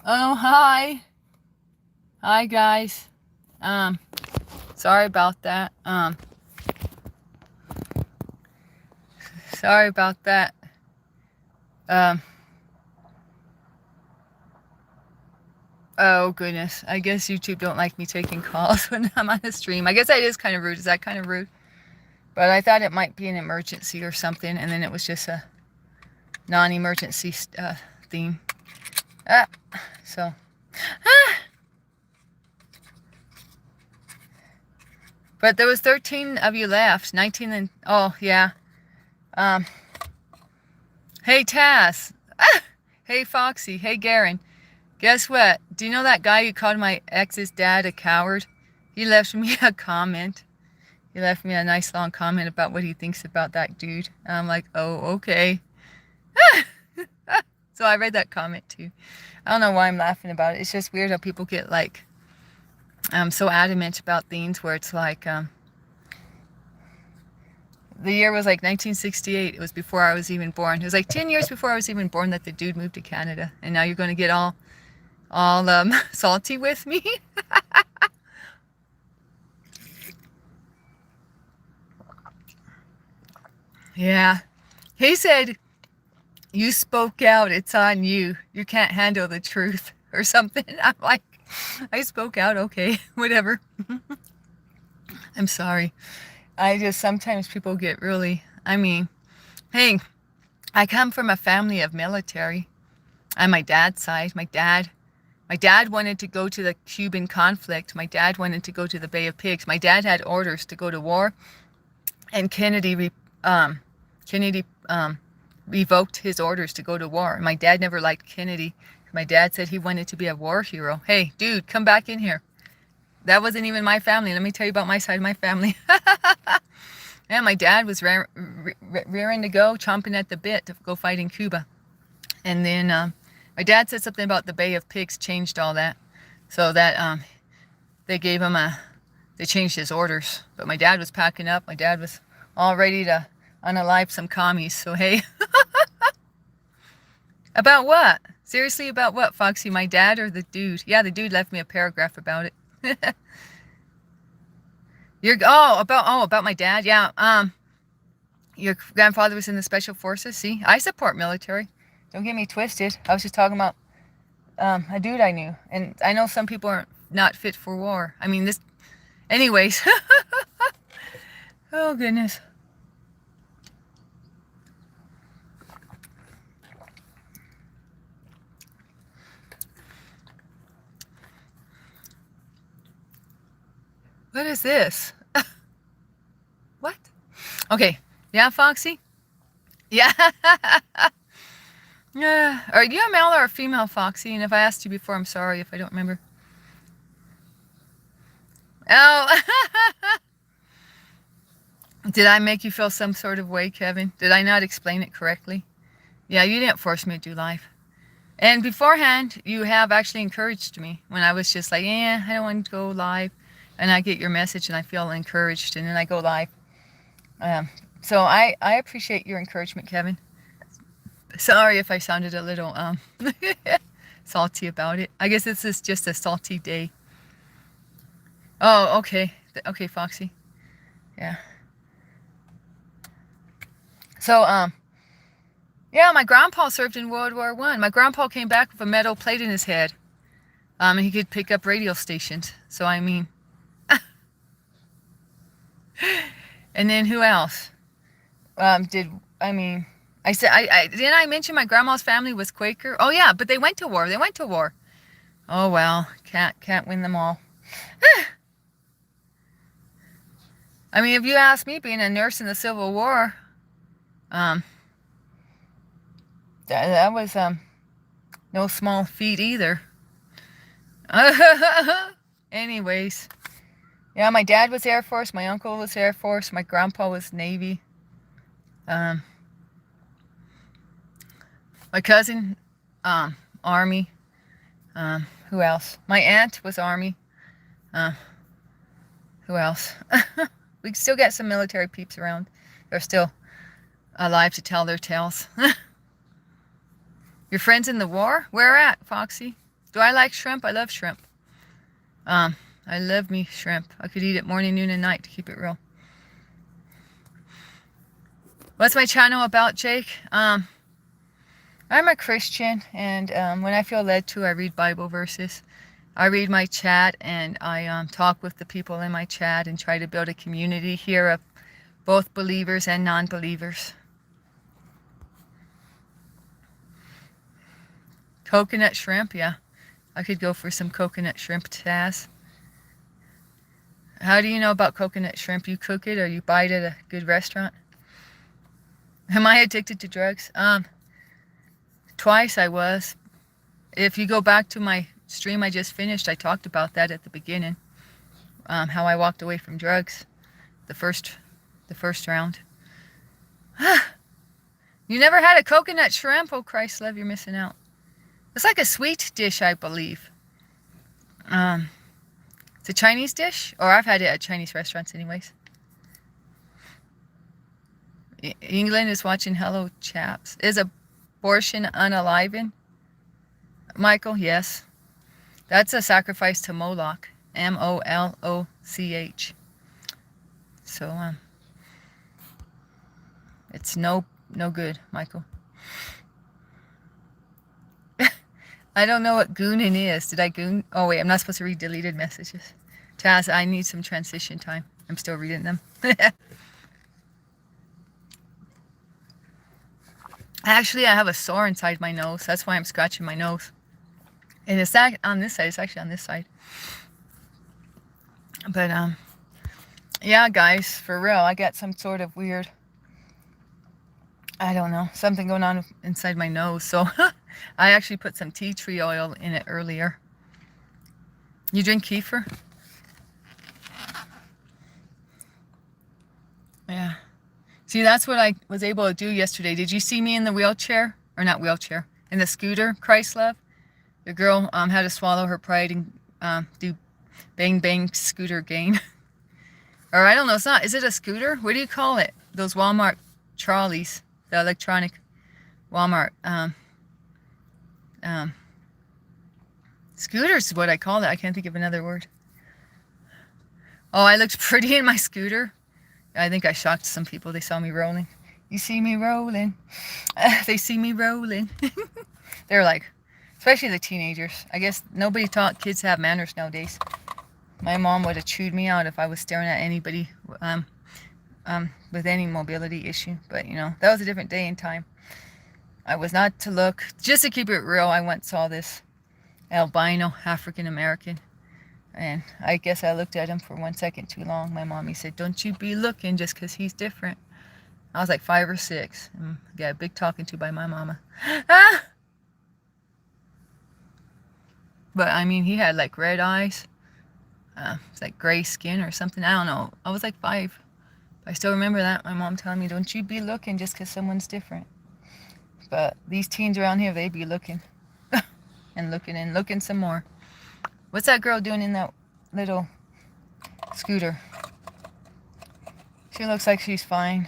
Oh, hi. Hi, guys. Um, sorry about that. Sorry about that. Um, oh, goodness. I guess YouTube don't like me taking calls when I'm on a stream. I guess that is kind of rude. Is that kind of rude? But I thought it might be an emergency or something, and then it was just a non-emergency theme. Ah, so. Ah. But there was 13 of you left. 19 and... Oh, yeah. Um, hey, Taz. Ah! Hey, Foxy. Hey, Garen. Guess what? Do you know that guy who called my ex's dad a coward? He left me a comment. He left me a nice long comment about what he thinks about that dude. And I'm like, oh, okay. So I read that comment too. I don't know why I'm laughing about it. It's just weird how people get like so adamant about things where it's like the year was like 1968. It was before I was even born. It was like 10 years before I was even born that the dude moved to Canada. And now you're going to get all salty with me. Yeah. He said, you spoke out. It's on you. You can't handle the truth or something. I'm like, I spoke out. Okay, whatever. I'm sorry. I just, sometimes people get really, I mean, hey, I come from a family of military on my dad's side. My dad wanted to go to the Cuban conflict. My dad wanted to go to the Bay of Pigs. My dad had orders to go to war, and Kennedy revoked his orders to go to war. My dad never liked Kennedy. My dad said he wanted to be a war hero. Hey, dude, come back in here. That wasn't even my family. Let me tell you about my side of my family. Yeah, my dad was rearing to go, chomping at the bit to go fight in Cuba. And then my dad said something about the Bay of Pigs changed all that. So that they gave him they changed his orders. But my dad was packing up. My dad was all ready to unalive some commies. So hey. About what? Seriously, about what, Foxy? My dad or the dude? Yeah, the dude left me a paragraph about it. About my dad. Yeah. Your grandfather was in the special forces. See, I support military. Don't get me twisted. I was just talking about a dude I knew, and I know some people are not fit for war. I mean, this. Anyways. Oh goodness. What is this? What? Okay. Yeah, Foxy? Yeah. Yeah. Are you a male or a female, Foxy? And if I asked you before, I'm sorry if I don't remember. Oh. Did I make you feel some sort of way, Kevin? Did I not explain it correctly? Yeah, you didn't force me to do live. And beforehand, you have actually encouraged me when I was just like, yeah, I don't want to go live. And I get your message and I feel encouraged and then I go live. So I appreciate your encouragement, Kevin. Sorry if I sounded a little salty about it. I guess this is just a salty day. Oh, okay. Okay, Foxy. Yeah. So, yeah, my grandpa served in World War I. My grandpa came back with a metal plate in his head. And he could pick up radio stations. So, I mean. And then who else? I said, didn't I mention my grandma's family was Quaker? Oh, yeah, but they went to war. They went to war. Oh, well, can't win them all. I mean, if you ask me, being a nurse in the Civil War, that was no small feat either. Anyways, yeah, my dad was Air Force, my uncle was Air Force, my grandpa was Navy. My cousin, Army. Who else? My aunt was Army. Who else? We still got some military peeps around. They're still alive to tell their tales. Your friends in the war? Where at, Foxy? Do I like shrimp? I love shrimp. I love me shrimp. I could eat it morning, noon, and night, to keep it real. What's my channel about, Jake? I'm a Christian, and when I feel led to, I read Bible verses. I read my chat, and I talk with the people in my chat and try to build a community here of both believers and non-believers. Coconut shrimp, yeah. I could go for some coconut shrimp, Taz. How do you know about coconut shrimp? You cook it or you buy it at a good restaurant? Am I addicted to drugs? Twice I was. If you go back to my stream I just finished, I talked about that at the beginning. How I walked away from drugs. The first round. You never had a coconut shrimp? Oh Christ love, you're missing out. It's like a sweet dish, I believe. It's a Chinese dish, or I've had it at Chinese restaurants anyways. England is watching. Hello, chaps. Is abortion unaliven? Michael, yes. That's a sacrifice to Moloch. M-O-L-O-C-H. So, it's no good, Michael. I don't know what gooning is. Did I goon? Oh, wait, I'm not supposed to read deleted messages. Taz, I need some transition time. I'm still reading them. Actually, I have a sore inside my nose. That's why I'm scratching my nose. And it's not on this side. It's actually on this side. But, yeah, guys, for real, I got some sort of weird, I don't know, something going on inside my nose. So I actually put some tea tree oil in it earlier. You drink kefir? Yeah. See, that's what I was able to do yesterday. Did you see me in the wheelchair? Or not wheelchair. In the scooter, Christ love? The girl had to swallow her pride and do bang bang scooter gain. Or I don't know, it's not. Is it a scooter? What do you call it? Those Walmart trolleys. The electronic Walmart. Scooters is what I call it. I can't think of another word. Oh, I looked pretty in my scooter. I think I shocked some people. They saw me rolling. You see me rolling. They see me rolling. They're like, especially the teenagers. I guess nobody taught kids to have manners nowadays. My mom would have chewed me out if I was staring at anybody with any mobility issue. But, you know, that was a different day and time. I was not to look. Just to keep it real, I once saw this albino African-American. And I guess I looked at him for 1 second too long. My mommy said, don't you be looking just because he's different. I was like 5 or 6. And got a big talking to by my mama. Ah! But, I mean, he had like red eyes. It's like gray skin or something. I don't know. I was like 5. I still remember that. My mom telling me, don't you be looking just because someone's different. But these teens around here, they be looking. And looking some more. What's that girl doing in that little scooter? She looks like she's fine.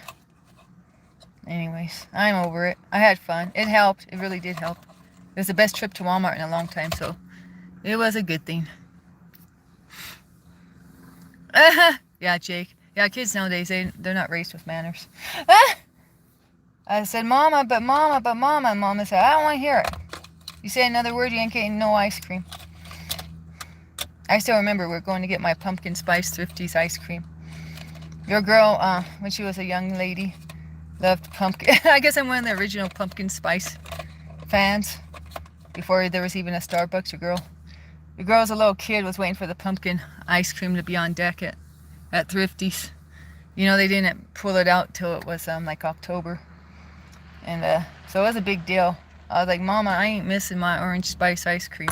Anyways, I'm over it. I had fun. It helped. It really did help. It was the best trip to Walmart in a long time, so it was a good thing. Yeah, Jake. Yeah, kids nowadays, they're not raised with manners. I said, Mama, but Mama, but Mama. And Mama said, I don't want to hear it. You say another word, you ain't getting no ice cream. I still remember we were going to get my pumpkin spice Thrifty's ice cream. Your girl, when she was a young lady, loved pumpkin. I guess I'm one of the original pumpkin spice fans. Before there was even a Starbucks, your girl as a little kid was waiting for the pumpkin ice cream to be on deck at Thrifty's. You know, they didn't pull it out till it was like October. And so it was a big deal. I was like, Mama, I ain't missing my orange spice ice cream.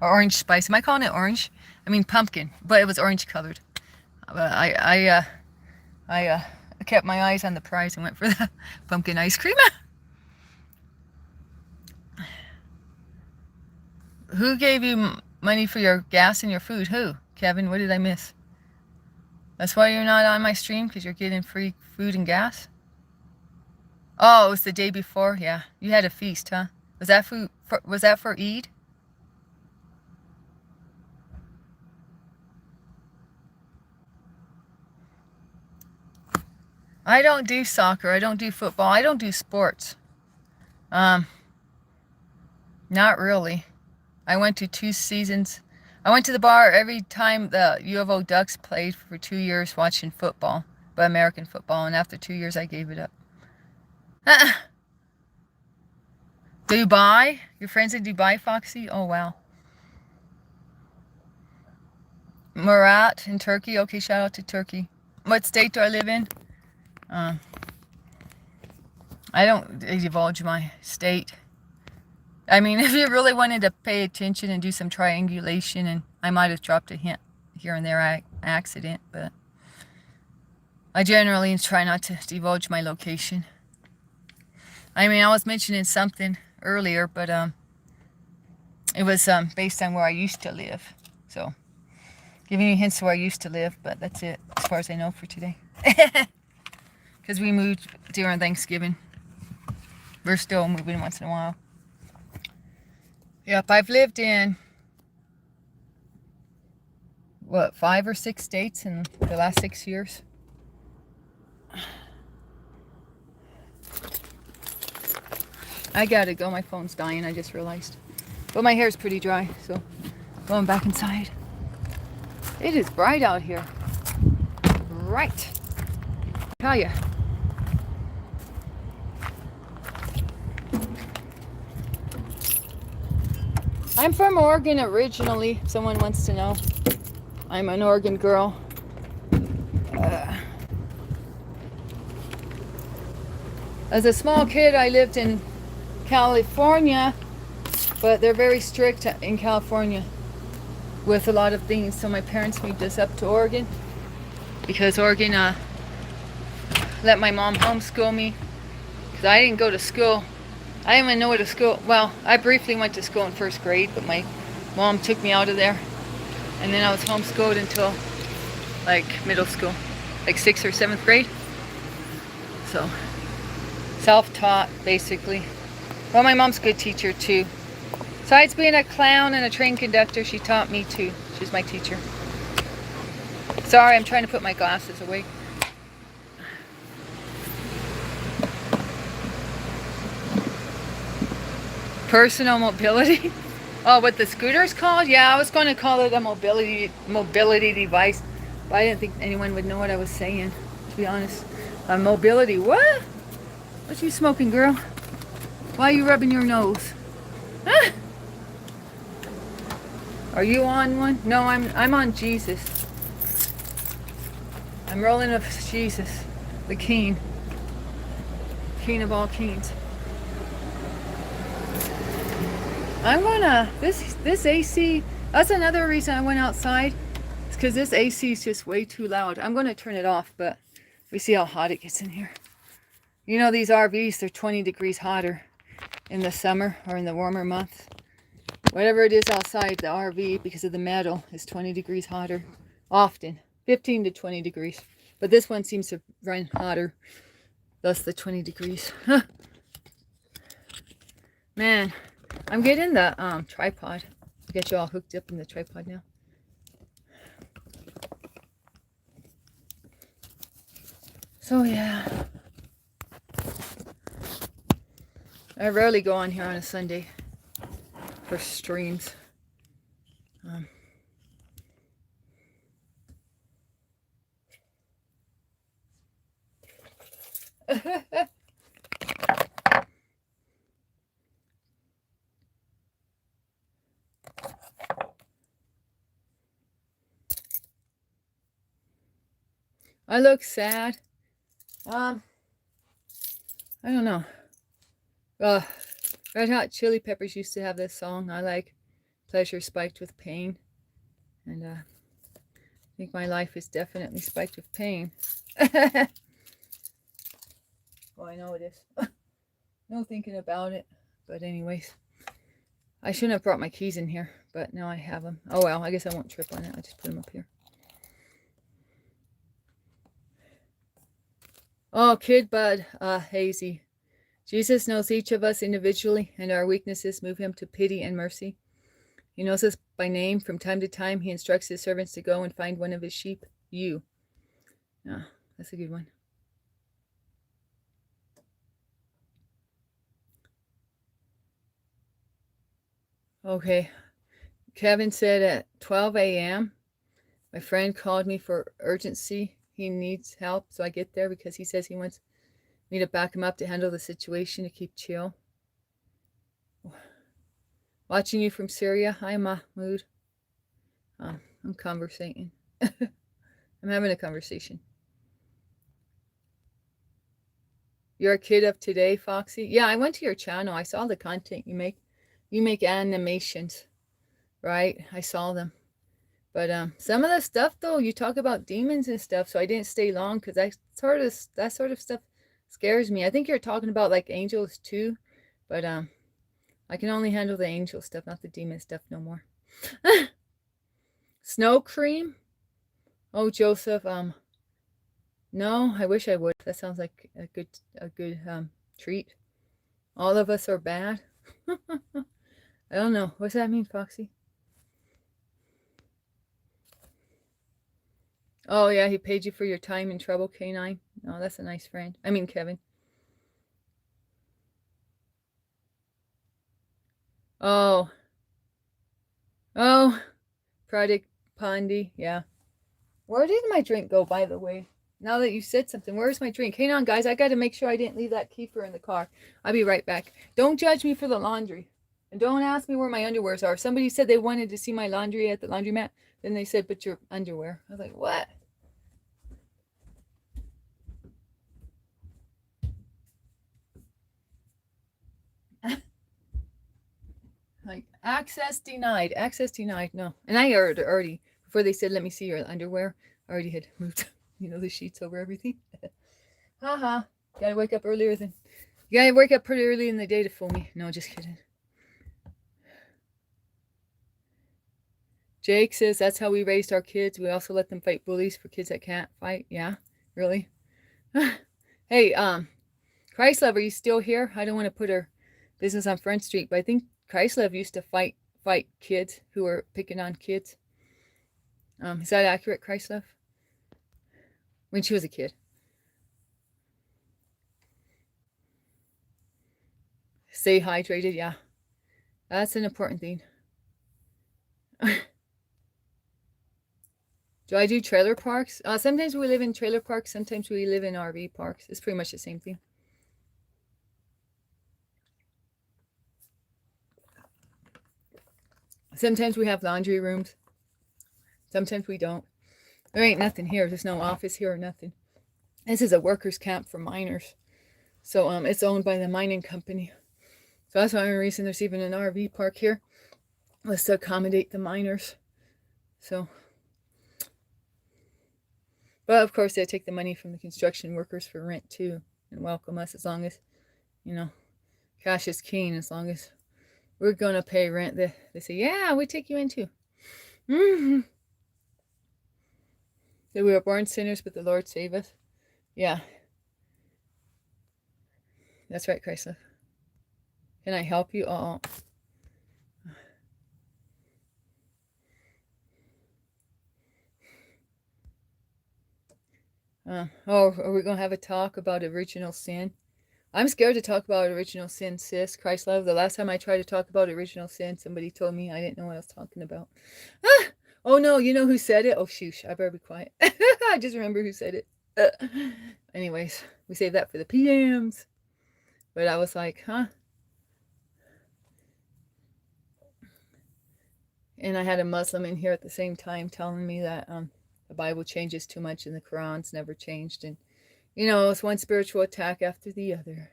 Or orange spice. Am I calling it orange? I mean pumpkin, but it was orange colored. I kept my eyes on the prize and went for the pumpkin ice cream. Who gave you money for your gas and your food? Who? Kevin, what did I miss? That's why you're not on my stream, because you're getting free food and gas? Oh, it was the day before? Yeah. You had a feast, huh? Was that for Eid? I don't do soccer. I don't do football. I don't do sports. Um, Not really. I went to 2 seasons. I went to the bar every time the U of O Ducks played for 2 years watching football, but American football, and after 2 years I gave it up. Dubai? Your friends in Dubai, Foxy? Oh, wow. Murat in Turkey? Okay, shout out to Turkey. What state do I live in? I don't divulge my state. I mean, if you really wanted to pay attention and do some triangulation, and I might have dropped a hint here and there, accident, but I generally try not to divulge my location. I mean, I was mentioning something earlier, but it was based on where I used to live. So, giving you hints to where I used to live, but that's it as far as I know for today. Because we moved during Thanksgiving. We're still moving once in a while. Yep, I've lived in, 5 or 6 states in the last 6 years. I gotta go. My phone's dying, I just realized. But my hair's pretty dry, so going back inside. It is bright out here. Right. Tell ya. I'm from Oregon originally, if someone wants to know. I'm an Oregon girl. As a small kid, I lived in California, but they're very strict in California with a lot of things. So my parents moved us up to Oregon because Oregon let my mom homeschool me because I didn't go to school. I didn't even know what a school. Well, I briefly went to school in first grade, but my mom took me out of there, and then I was homeschooled until like middle school, like 6th or 7th grade. So self-taught basically. Well, my mom's a good teacher too. Besides being a clown and a train conductor, she taught me too. She's my teacher. Sorry, I'm trying to put my glasses away. Personal mobility? Oh, what the scooter's called? Yeah, I was going to call it a mobility device, but I didn't think anyone would know what I was saying, to be honest. Mobility, what? What you smoking, girl? Why are you rubbing your nose? Huh? Are you on one? No, I'm on Jesus. I'm rolling with Jesus, the King. King of all kings. I'm gonna, this AC, that's another reason I went outside. It's because this AC is just way too loud. I'm gonna turn it off, but we see how hot it gets in here. You know, these RVs, they're 20 degrees hotter in the summer or in the warmer months. Whatever it is outside the RV, because of the metal, is 20 degrees hotter. Often. 15 to 20 degrees. But this one seems to run hotter. Thus the 20 degrees. Man, I'm getting the tripod. I get you all hooked up in the tripod now. So yeah. I rarely go on here on a Sunday for streams. I look sad. I don't know. Red Hot Chili Peppers used to have this song I like, Pleasure Spiked with Pain. And I think my life is definitely spiked with pain. Well, I know it is. No thinking about it. But anyways, I shouldn't have brought my keys in here, but now I have them. Oh well, I guess I won't trip on it. I'll just put them up here. Oh, Kid Bud, Hazy. Jesus knows each of us individually, and our weaknesses move him to pity and mercy. He knows us by name. From time to time, he instructs his servants to go and find one of his sheep, you. Ah, that's a good one. Okay. Kevin said at 12 a.m. my friend called me for urgency. He needs help, so I get there because he says he wants me to back him up to handle the situation, to keep chill. Watching you from Syria. Hi, Mahmoud. I'm conversating. I'm having a conversation. You're a kid of today, Foxy? Yeah, I went to your channel. I saw the content you make. You make animations, right? I saw them. But some of the stuff though, you talk about demons and stuff, so I didn't stay long because that sort of stuff scares me. I think you're talking about like angels too, but I can only handle the angel stuff, not the demon stuff no more. Snow cream? Oh, Joseph, no, I wish I would. That sounds like a good treat. All of us are bad. I don't know. What's that mean, Foxy? Oh yeah, he paid you for your time and trouble, K9. Oh, that's a nice friend. I mean, Kevin. Oh, oh, Project Pondy. Yeah. Where did my drink go, by the way? Now that you said something, where's my drink? Hang on, guys. I got to make sure I didn't leave that kefir in the car. I'll be right back. Don't judge me for the laundry. And don't ask me where my underwears are. Somebody said they wanted to see my laundry at the laundromat. Then they said, but your underwear. I was like, what? Like, access denied. Access denied. No. And I already, before they said, let me see your underwear, I already had moved, the sheets over everything. Haha. Gotta wake up earlier than. You gotta wake up pretty early in the day to fool me. No, just kidding. Jake says that's how we raised our kids. We also let them fight bullies for kids that can't fight. Yeah, really? Hey, Chrysler, are you still here? I don't want to put her business on Front Street, but I think Chrysler used to fight kids who were picking on kids. Is that accurate, Chrysler? When she was a kid. Stay hydrated, yeah. That's an important thing. Do I do trailer parks? Sometimes we live in trailer parks. Sometimes we live in RV parks. It's pretty much the same thing. Sometimes we have laundry rooms. Sometimes we don't. There ain't nothing here. There's no office here or nothing. This is a workers' camp for miners. So it's owned by the mining company. So that's the only reason there's even an RV park here, was to accommodate the miners. So, but of course they take the money from the construction workers for rent too, and welcome us as long as, cash is king. As long as we're gonna pay rent, they say, yeah, we take you in too. Mm-hmm. That we were born sinners, but the Lord save us. Yeah, that's right, Chrysler. Can I help you? Oh. Are we gonna have a talk about original sin? I'm scared to talk about original sin, sis. Christ love. The last time I tried to talk about original sin, somebody told me I didn't know what I was talking about. Ah! Oh no, you know who said it? Oh shoosh, I better be quiet. I just remember who said it. Anyways, we save that for the PMs. But I was like, huh? And I had a Muslim in here at the same time telling me that the Bible changes too much and the Quran's never changed. And, it's one spiritual attack after the other.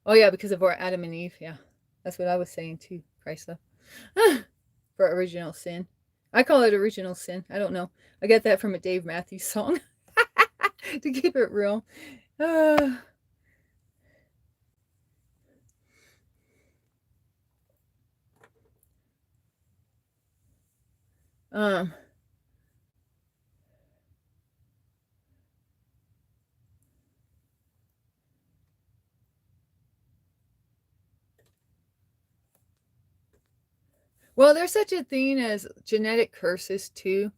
Oh, yeah, because of our Adam and Eve. Yeah, that's what I was saying too, Chrysler. For original sin. I call it original sin. I don't know. I get that from a Dave Matthews song. To keep it real. Um, well, there's such a thing as genetic curses too.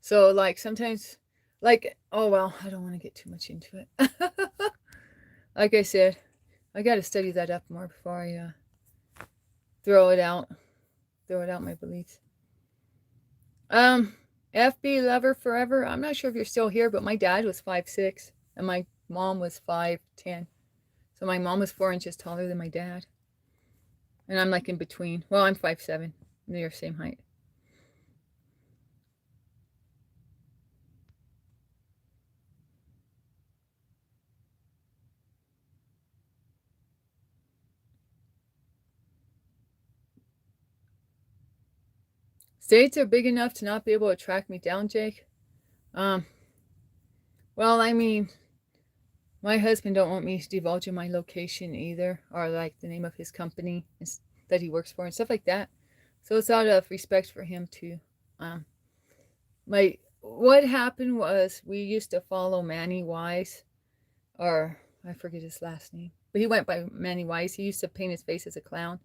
So, like, sometimes, like, oh, well, I don't want to get too much into it. Like I said, I got to study that up more before I throw it out. throw it out my beliefs. FB lover forever. I'm not sure if you're still here, but my dad was 5'6", and my mom was 5'10". So my mom was 4 inches taller than my dad. And I'm like in between. Well, I'm 5'7". They're same height. States are big enough to not be able to track me down, Jake. Well, I mean, my husband don't want me divulging my location either, or like the name of his company that he works for and stuff like that. So it's out of respect for him too. What happened was we used to follow Manny Wise, or I forget his last name, but he went by Manny Wise. He used to paint his face as a clown,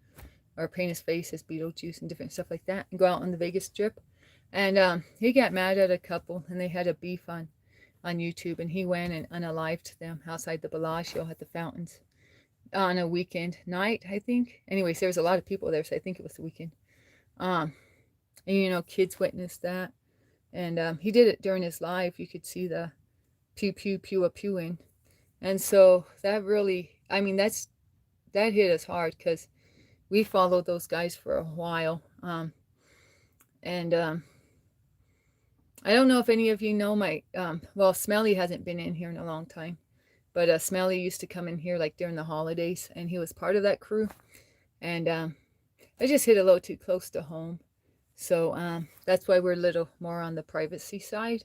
or paint his face as Beetlejuice and different stuff like that, and go out on the Vegas Strip. And he got mad at a couple, and they had a beef on YouTube, and he went and unalived them outside the Bellagio at the fountains on a weekend night, I think. Anyways, there was a lot of people there, so I think it was the weekend. And kids witnessed that, and he did it during his live. You could see the pew pew pew a pewing, and so that really, I mean, that hit us hard because we followed those guys for a while, and I don't know if any of you know my, well, Smelly hasn't been in here in a long time, but Smelly used to come in here like during the holidays, and he was part of that crew, and I just hit a little too close to home, so that's why we're a little more on the privacy side.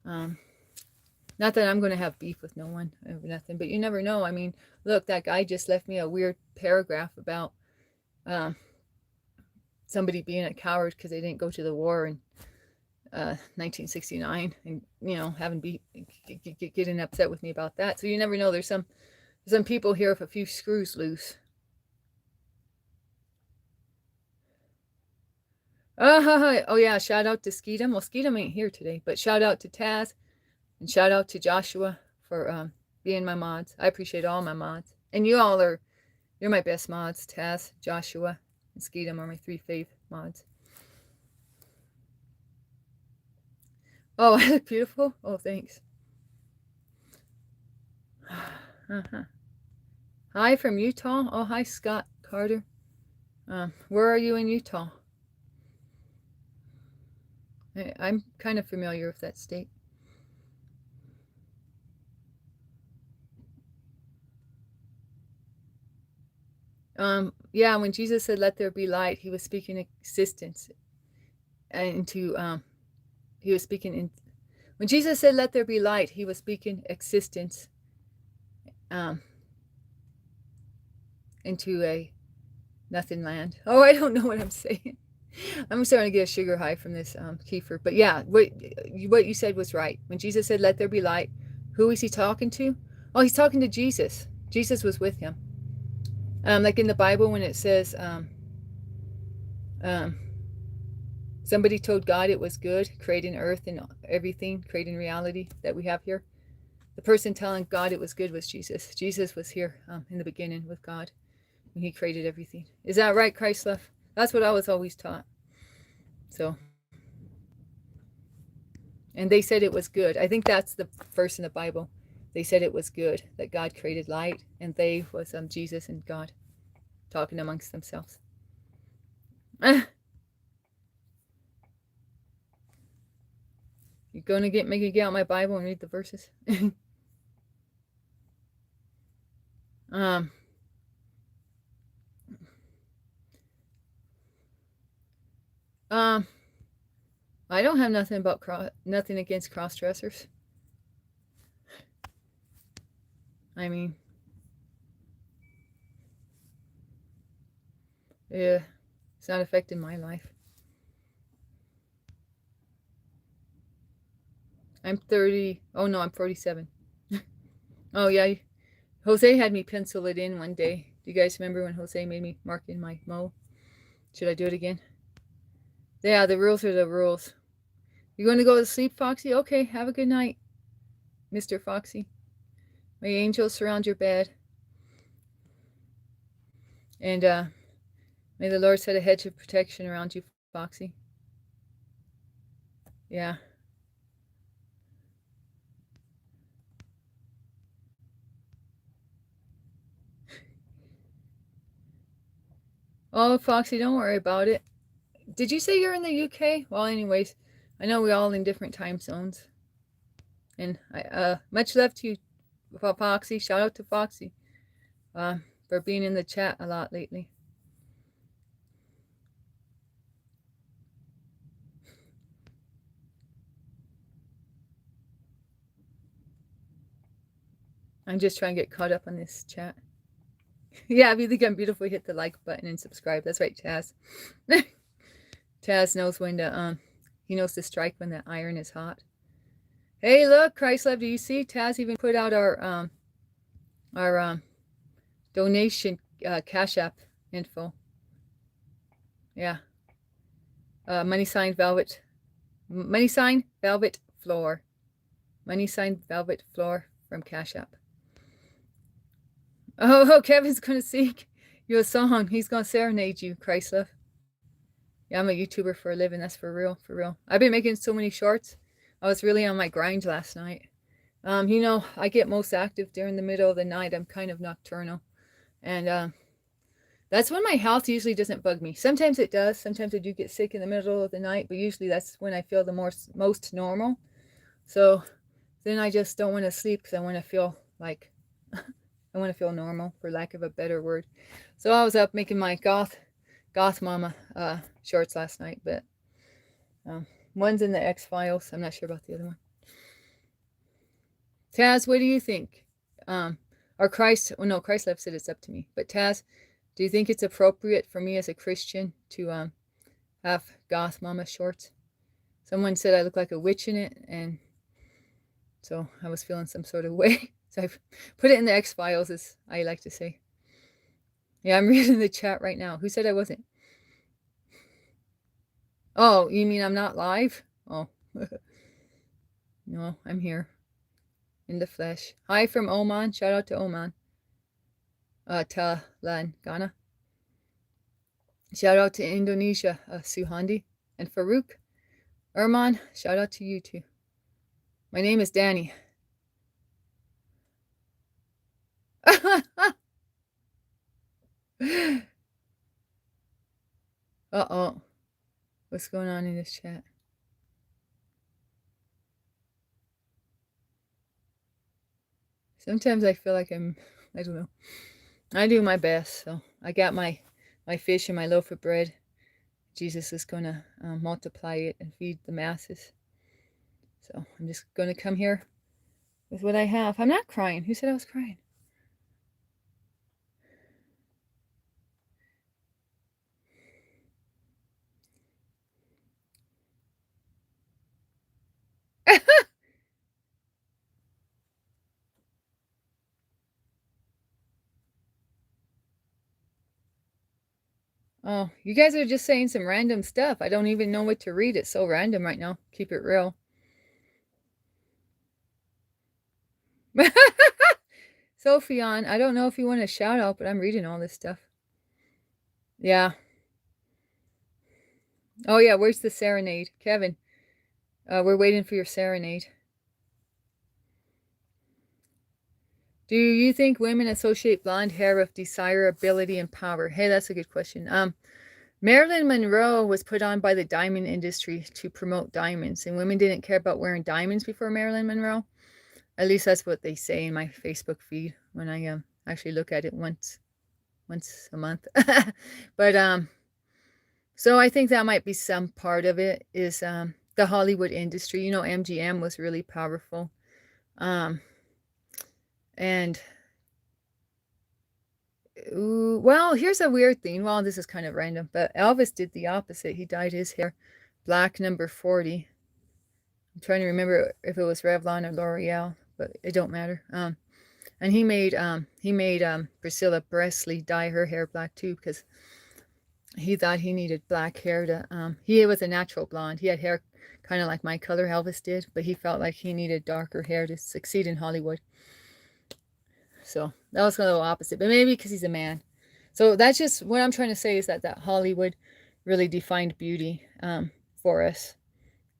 Not that I'm going to have beef with no one or nothing, but you never know. I mean, look, that guy just left me a weird paragraph about somebody being a coward because they didn't go to the war in 1969, and getting upset with me about that. So you never know. There's some people here with a few screws loose. Oh yeah, shout out to Skeetum. Well, Skeetum ain't here today, but shout out to Taz, and shout out to Joshua for being my mods. I appreciate all my mods, and you're my best mods. Taz, Joshua, and Skeetum are my 3 fave mods. Oh, I look beautiful? Oh, thanks. Hi from Utah. Oh, hi, Scott Carter. Where are you in Utah? I'm kind of familiar with that state. Yeah, when Jesus said, "Let there be light," he was speaking existence into, he was speaking in, when Jesus said, "Let there be light," he was speaking existence into a nothing land. Oh, I don't know what I'm saying. I'm starting to get a sugar high from this kefir. But yeah, what you said was right. When Jesus said, "Let there be light," who is he talking to? Oh, he's talking to Jesus. Jesus was with him. Like in the Bible when it says, somebody told God it was good, creating earth and everything, creating reality that we have here. The person telling God it was good was Jesus. Jesus was here in the beginning with God when he created everything. Is that right, Christlove? That's what I was always taught. So, and they said it was good. I think that's the verse in the Bible. They said it was good that God created light, and they was Jesus and God talking amongst themselves. You're going to make me get out my Bible and read the verses? I don't have nothing against cross-dressers. I mean, yeah, it's not affecting my life. I'm 30. Oh no, I'm 47. Oh yeah, Jose had me pencil it in one day. Do you guys remember when Jose made me mark in my mo? Should I do it again? Yeah, the rules are the rules. You going to go to sleep, Foxy? Okay, have a good night, Mr. Foxy. May angels surround your bed. And May the Lord set a hedge of protection around you, Foxy. Yeah. Oh, Foxy, don't worry about it. Did you say you're in the UK? Well, anyways, I know we're all in different time zones. And much love to you, Foxy. Shout out to Foxy for being in the chat a lot lately. I'm just trying to get caught up on this chat. Yeah, if you think I'm beautiful, hit the like button and subscribe. That's right, Taz. Taz knows when to he knows to strike when the iron is hot. Hey, look, Christlove, do you see? Taz even put out our donation Cash App info. Yeah. Money sign velvet floor. Money sign velvet floor from Cash App. Oh, Kevin's gonna sing you a song. He's gonna serenade you, Christlove. Yeah, I'm a YouTuber for a living. That's for real, for real. I've been making so many shorts. I was really on my grind last night. You know, I get most active during the middle of the night. I'm kind of nocturnal. And that's when my health usually doesn't bug me. Sometimes it does. Sometimes I do get sick in the middle of the night, but usually that's when I feel the most normal. So then I just don't want to sleep because I want to feel like I want to feel normal, for lack of a better word. So I was up making my goth mama shorts last night, but one's in the X-Files. I'm not sure about the other one. Taz, what do you think? Or Christ, oh no, Christ left said it's up to me. But Taz, do you think it's appropriate for me as a Christian to have goth mama shorts? Someone said I look like a witch in it, and so I was feeling some sort of way. So I put it in the X-Files, as I like to say. Yeah, I'm reading the chat right now. Who said I wasn't? Oh, you mean I'm not live? Oh. No, I'm here. In the flesh. Hi from Oman. Shout out to Oman. Telangana. Shout out to Indonesia. Suhandi. And Farouk. Erman. Shout out to you too. My name is Danny. Uh-oh. What's going on in this chat? Sometimes I feel like I don't know. I do my best. So I got my fish and my loaf of bread. Jesus is going to multiply it and feed the masses. So I'm just going to come here with what I have. I'm not crying. Who said I was crying? Oh, you guys are just saying some random stuff. I don't even know what to read. It's so random right now. Keep it real. Sophion, I don't know if you want a shout out, but I'm reading all this stuff. Yeah. Oh, yeah. Where's the serenade? Kevin, we're waiting for your serenade. Do you think women associate blonde hair with desirability and power? Hey, that's a good question. Marilyn Monroe was put on by the diamond industry to promote diamonds, and women didn't care about wearing diamonds before Marilyn Monroe. At least that's what they say in my Facebook feed when I actually look at it once a month. But so I think that might be some part of it is the Hollywood industry. You know, MGM was really powerful. And well, here's a weird thing. Well, this is kind of random, but Elvis did the opposite. He dyed his hair black number 40. I'm trying to remember if it was Revlon or L'Oreal, but it don't matter. And he made Priscilla Presley dye her hair black too, because he thought he needed black hair to he was a natural blonde. He had hair kind of like my color, Elvis did, but he felt like he needed darker hair to succeed in Hollywood. So that was a little opposite, but maybe because he's a man. So that's just what I'm trying to say, is that Hollywood really defined beauty for us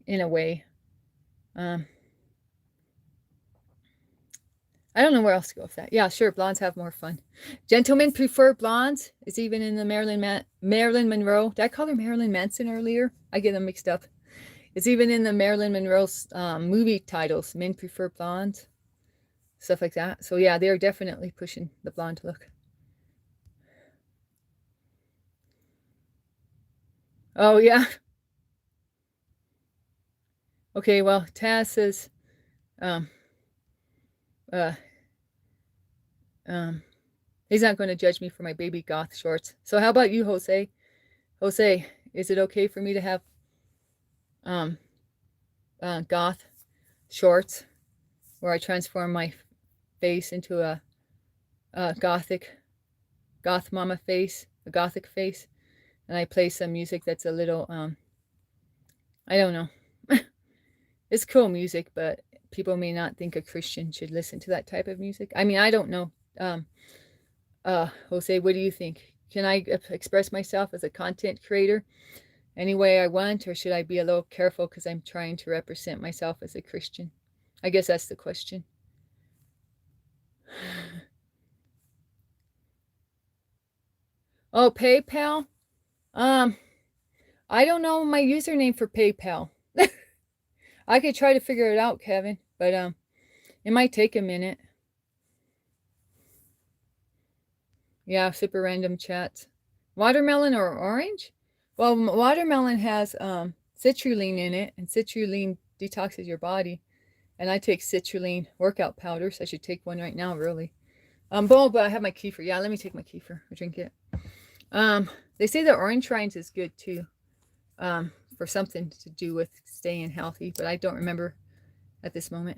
in a way. Um, I don't know where else to go with that. Yeah, sure, blondes have more fun. Gentlemen prefer blondes. It's even in the Marilyn Monroe. Did I call her Marilyn Manson earlier? I get them mixed up. It's even in the Marilyn Monroe's movie titles. Men prefer blondes, stuff like that. So yeah, they're definitely pushing the blonde look. Oh yeah. Okay. Well, Taz says, um, uh, um, he's not going to judge me for my baby goth shorts. So how about you, Jose? Jose, is it okay for me to have um goth shorts where I transform my face into a goth mama face, a gothic face, and I play some music that's a little I don't know. It's cool music, but people may not think a Christian should listen to that type of music. I mean, I don't know. Jose, what do you think? Can I express myself as a content creator any way I want, or should I be a little careful because I'm trying to represent myself as a Christian? I guess that's the question. Oh, PayPal? Um, I don't know my username for PayPal. I could try to figure it out, Kevin, but it might take a minute. Yeah, super random chats. Watermelon or orange? Well, watermelon has citrulline in it, and citrulline detoxes your body. And I take citrulline workout powders. I should take one right now, really. But I have my kefir. Yeah, let me take my kefir. I drink it. They say that orange rinds is good too, for something to do with staying healthy, but I don't remember at this moment.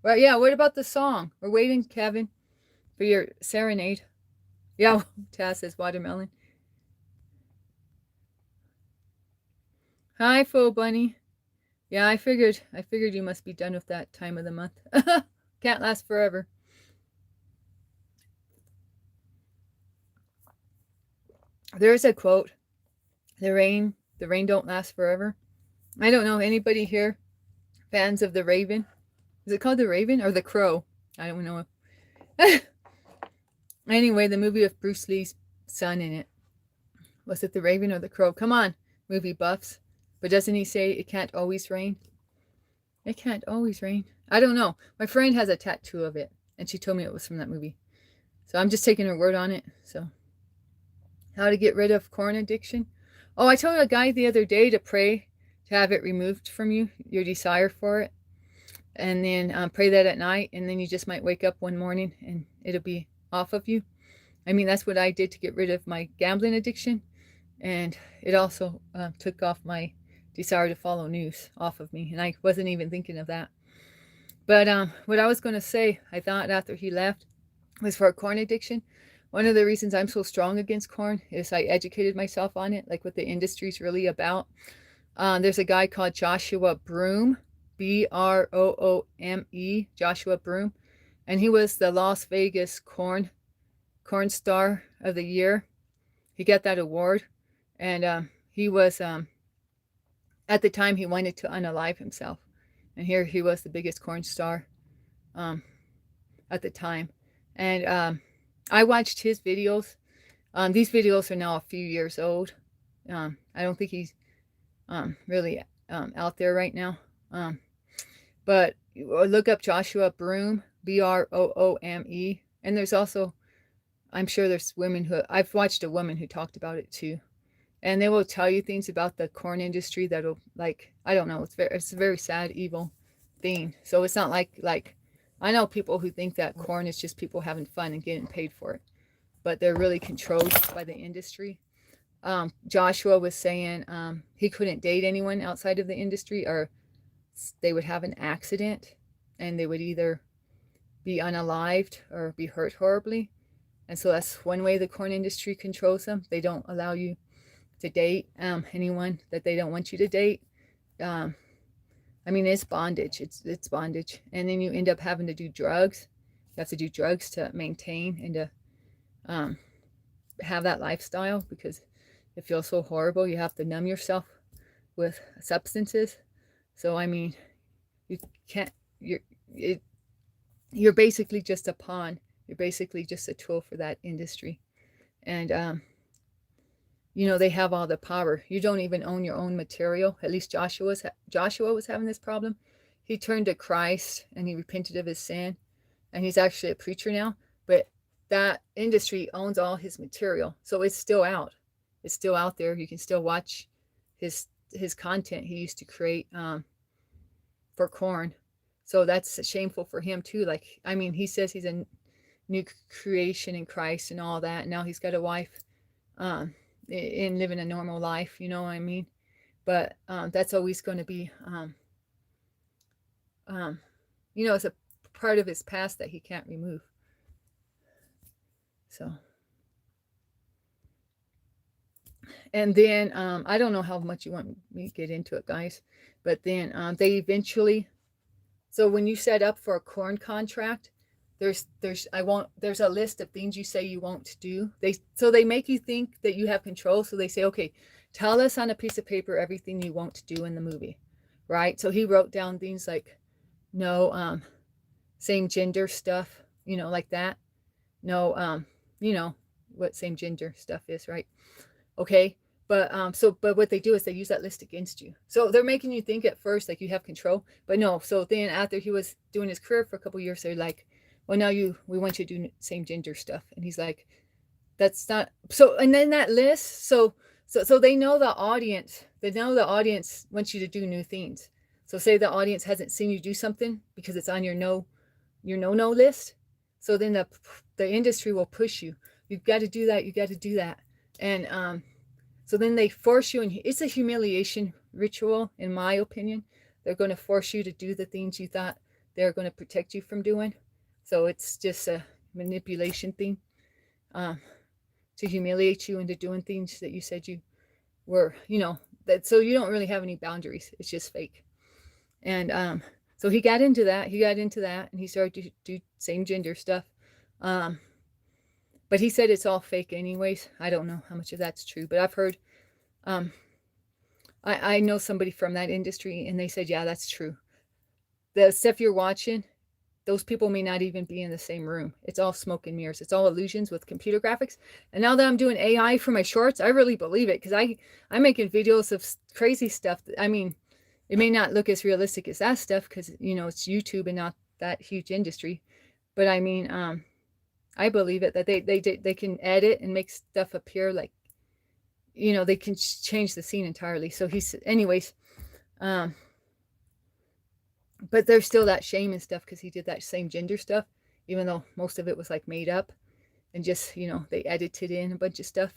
Well, yeah. What about the song? We're waiting, Kevin, for your serenade. Yeah, Taz says watermelon. Hi, Faux Bunny. Yeah, I figured you must be done with that time of the month. Can't last forever. There's a quote. The rain don't last forever. I don't know anybody here fans of the Raven. Is it called the Raven or the Crow? I don't know. Anyway, the movie with Bruce Lee's son in it. Was it the Raven or the Crow? Come on, movie buffs. But doesn't he say it can't always rain? It can't always rain. I don't know. My friend has a tattoo of it, and she told me it was from that movie. So I'm just taking her word on it. So, how to get rid of corn addiction? Oh, I told a guy the other day to pray to have it removed from you, your desire for it, and then pray that at night, and then you just might wake up one morning and it'll be off of you. I mean, that's what I did to get rid of my gambling addiction, and it also took off my desire to follow news off of me, and I wasn't even thinking of that. But what I was going to say, I thought after he left, was for a corn addiction. One of the reasons I'm so strong against corn is I educated myself on it, like what the industry's really about. There's a guy called Joshua Broome, Broome, Joshua Broome, and he was the Las Vegas corn star of the year. He got that award, and he was at the time he wanted to unalive himself, and here he was the biggest corn star at the time, and I watched his videos. These videos are now a few years old. I don't think he's really out there right now. But look up Joshua Broome, Broome, and there's also, I'm sure there's women who, I've watched a woman who talked about it too, and they will tell you things about the corn industry that'll, like, I don't know, it's a very sad, evil thing. So it's not like I know people who think that corn is just people having fun and getting paid for it, but they're really controlled by the industry. Joshua was saying he couldn't date anyone outside of the industry, or they would have an accident and they would either be unalived or be hurt horribly. And so that's one way the corn industry controls them. They don't allow you to date anyone that they don't want you to date. I mean, it's bondage. It's bondage. And then you end up having to do drugs. You have to do drugs to maintain and to have that lifestyle because it feels so horrible. You have to numb yourself with substances. So I mean, you can't. It, you're basically just a pawn. You're basically just a tool for that industry, and they have all the power. You don't even own your own material. At least Joshua was having this problem. He turned to Christ and he repented of his sin, and he's actually a preacher now. But that industry owns all his material, so it's still out. It's still out there. You can still watch his content he used to create for corn. So that's shameful for him too. Like, I mean, he says he's a new creation in Christ and all that. Now he's got a wife and living a normal life. You know what I mean? But that's always going to be, it's a part of his past that he can't remove. So, and then I don't know how much you want me to get into it, guys, but then they eventually. So when you set up for a corn contract, there's a list of things you say you won't do. They make you think that you have control. So they say, okay, tell us on a piece of paper everything you won't do in the movie, right? So he wrote down things like no same gender stuff, like that. No, what same gender stuff is, right? Okay. But what they do is they use that list against you. So they're making you think at first like you have control, but no. So then after he was doing his career for a couple of years, they're like, well, now we want you to do same gender stuff, and he's like, that's not so. And then that list, so they know the audience. They know the audience wants you to do new things. So say the audience hasn't seen you do something because it's on your no list. So then the industry will push you. You've got to do that. You got to do that, and so then they force you, and it's a humiliation ritual, in my opinion. They're going to force you to do the things you thought they're going to protect you from doing. So it's just a manipulation thing to humiliate you into doing things that you said you were, so you don't really have any boundaries. It's just fake. And so he got into that. And he started to do same gender stuff. But he said it's all fake anyways. I don't know how much of that's true, but I've heard, I know somebody from that industry, and they said, yeah, that's true. The stuff you're watching, those people may not even be in the same room. It's all smoke and mirrors. It's all illusions with computer graphics. And now that I'm doing AI for my shorts, I really believe it, because I'm making videos of crazy stuff. I mean, it may not look as realistic as that stuff because, it's YouTube and not that huge industry. But I mean, I believe it, that they can edit and make stuff appear like, they can change the scene entirely. So anyways, but there's still that shame and stuff because he did that same gender stuff, even though most of it was like made up and just, they edited in a bunch of stuff.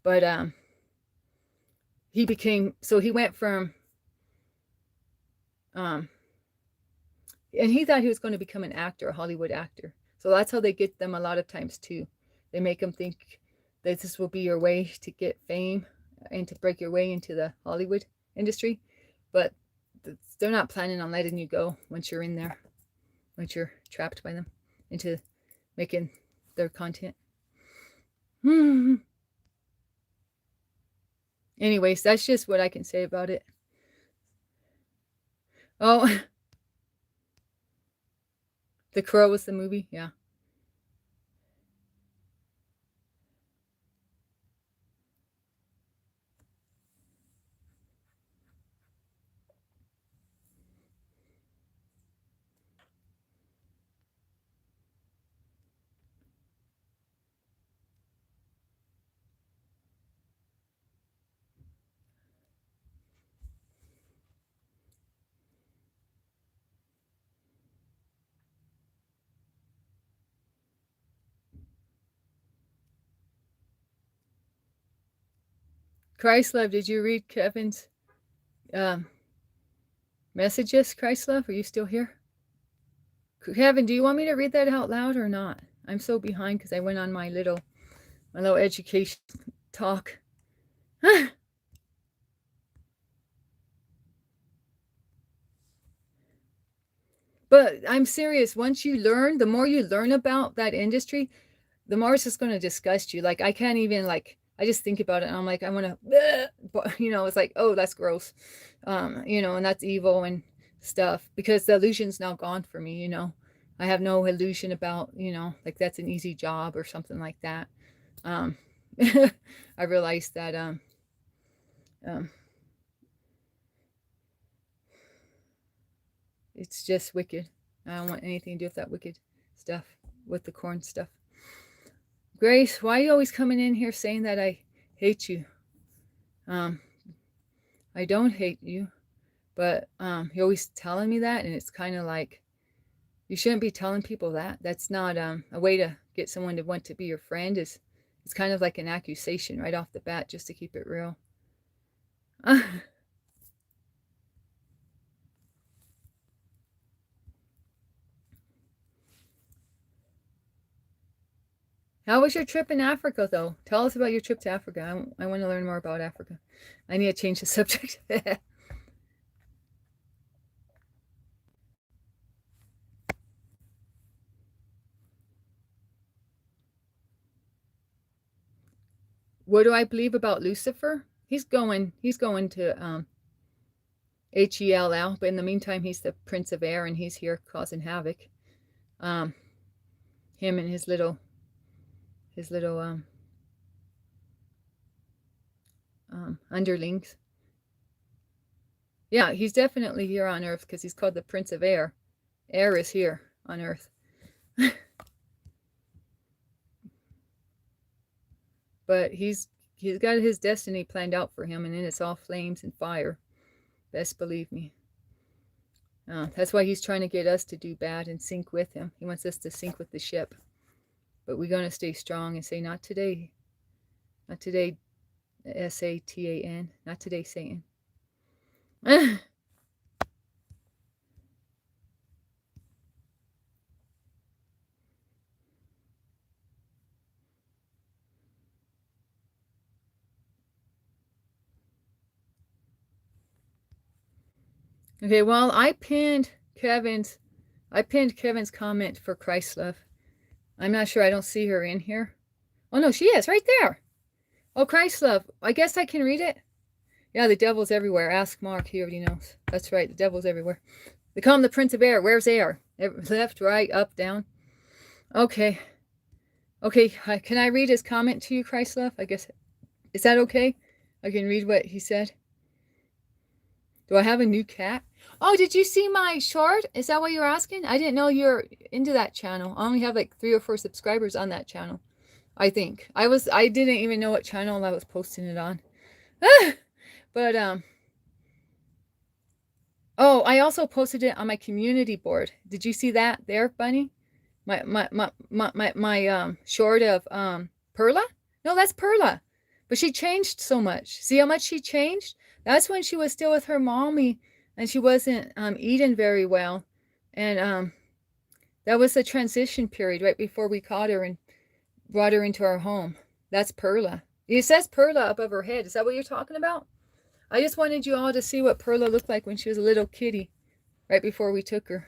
But he went from, and he thought he was going to become an actor, a Hollywood actor. So that's how they get them a lot of times too. They make them think that this will be your way to get fame and to break your way into the Hollywood industry. But they're not planning on letting you go once you're in there, once you're trapped by them into making their content. Anyways, that's just what I can say about it. Oh, The Crow was the movie, yeah. Christlove, did you read Kevin's messages? Christlove, are you still here? Kevin, do you want me to read that out loud or not? I'm so behind because I went on my little education talk. But I'm serious. Once you learn, the more you learn about that industry, the more it's just going to disgust you. Like I can't even like, I just think about it and I'm like, I want to, but you know, it's like, oh, that's gross. You know, and that's evil and stuff because the illusion's now gone for me, you know. I have no illusion about, you know, like that's an easy job or something like that. Um, I realized that um, it's just wicked. I don't want anything to do with that wicked stuff, with the corn stuff. Grace, why are you always coming in here saying that I hate you? I don't hate you, but you're always telling me that, and it's kind of like you shouldn't be telling people that. That's not a way to get someone to want to be your friend. It's kind of like an accusation right off the bat, just to keep it real. How was your trip in Africa, though? Tell us about your trip to Africa. I want to learn more about Africa. I need to change the subject. What do I believe about Lucifer? He's going to HELL, but in the meantime, he's the Prince of Air, and he's here causing havoc. Um, him and his little underlings. Yeah, he's definitely here on Earth because he's called the Prince of Air. Air is here on Earth. But he's got his destiny planned out for him, and then it's all flames and fire. Best believe me. That's why he's trying to get us to do bad and sink with him. He wants us to sink with the ship. But we're going to stay strong and say, not today. Not today, Satan. Not today, Satan. Okay, well, I pinned Kevin's comment for Christ love. I'm not sure. I don't see her in here. Oh no, she is right there. Oh, Christ love. I guess I can read it. Yeah, the devil's everywhere. Ask Mark. He already knows. That's right. The devil's everywhere. They call him the Prince of Air. Where's air? Left, right, up, down. Okay. Okay. Can I read his comment to you, Christ love? I guess. Is that okay? I can read what he said. Do I have a new cat? Oh, did you see my short? Is that what you're asking? I didn't know you're into that channel. I only have like 3 or 4 subscribers on that channel. I think. I didn't even know what channel I was posting it on. But oh, I also posted it on my community board. Did you see that there, Bunny? My short of Perla? No, that's Perla. But she changed so much. See how much she changed? That's when she was still with her mommy and she wasn't eating very well. And that was the transition period right before we caught her and brought her into our home. That's Perla. It says Perla above her head. Is that what you're talking about? I just wanted you all to see what Perla looked like when she was a little kitty right before we took her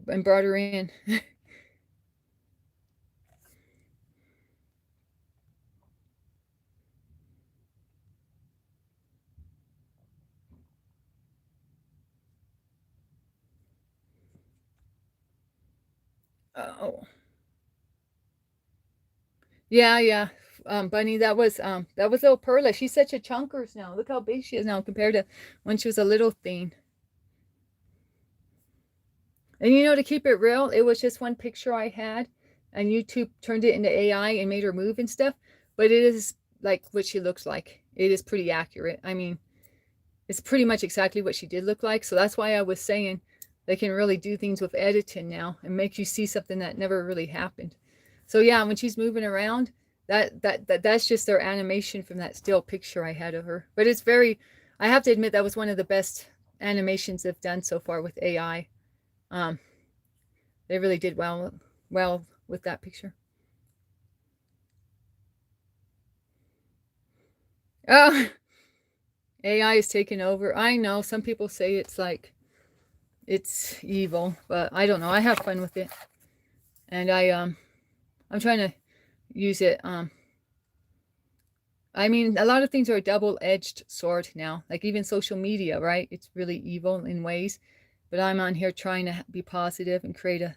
and brought her in. Oh. Yeah. Bunny, that was little Perla. She's such a chunkers now. Look how big she is now compared to when she was a little thing. And you know, to keep it real, it was just one picture I had, and YouTube turned it into AI and made her move and stuff. But it is like what she looks like. It is pretty accurate. I mean, it's pretty much exactly what she did look like. So that's why I was saying they can really do things with editing now and make you see something that never really happened. So yeah, when she's moving around, that's just their animation from that still picture I had of her. But it's very, I have to admit that was one of the best animations they've done so far with AI. They really did well with that picture. Oh, AI is taking over. I know some people say it's evil, but I don't know. I have fun with it, and I'm trying to use it. I mean, a lot of things are a double-edged sword now. Like even social media, right? It's really evil in ways. But I'm on here trying to be positive and create a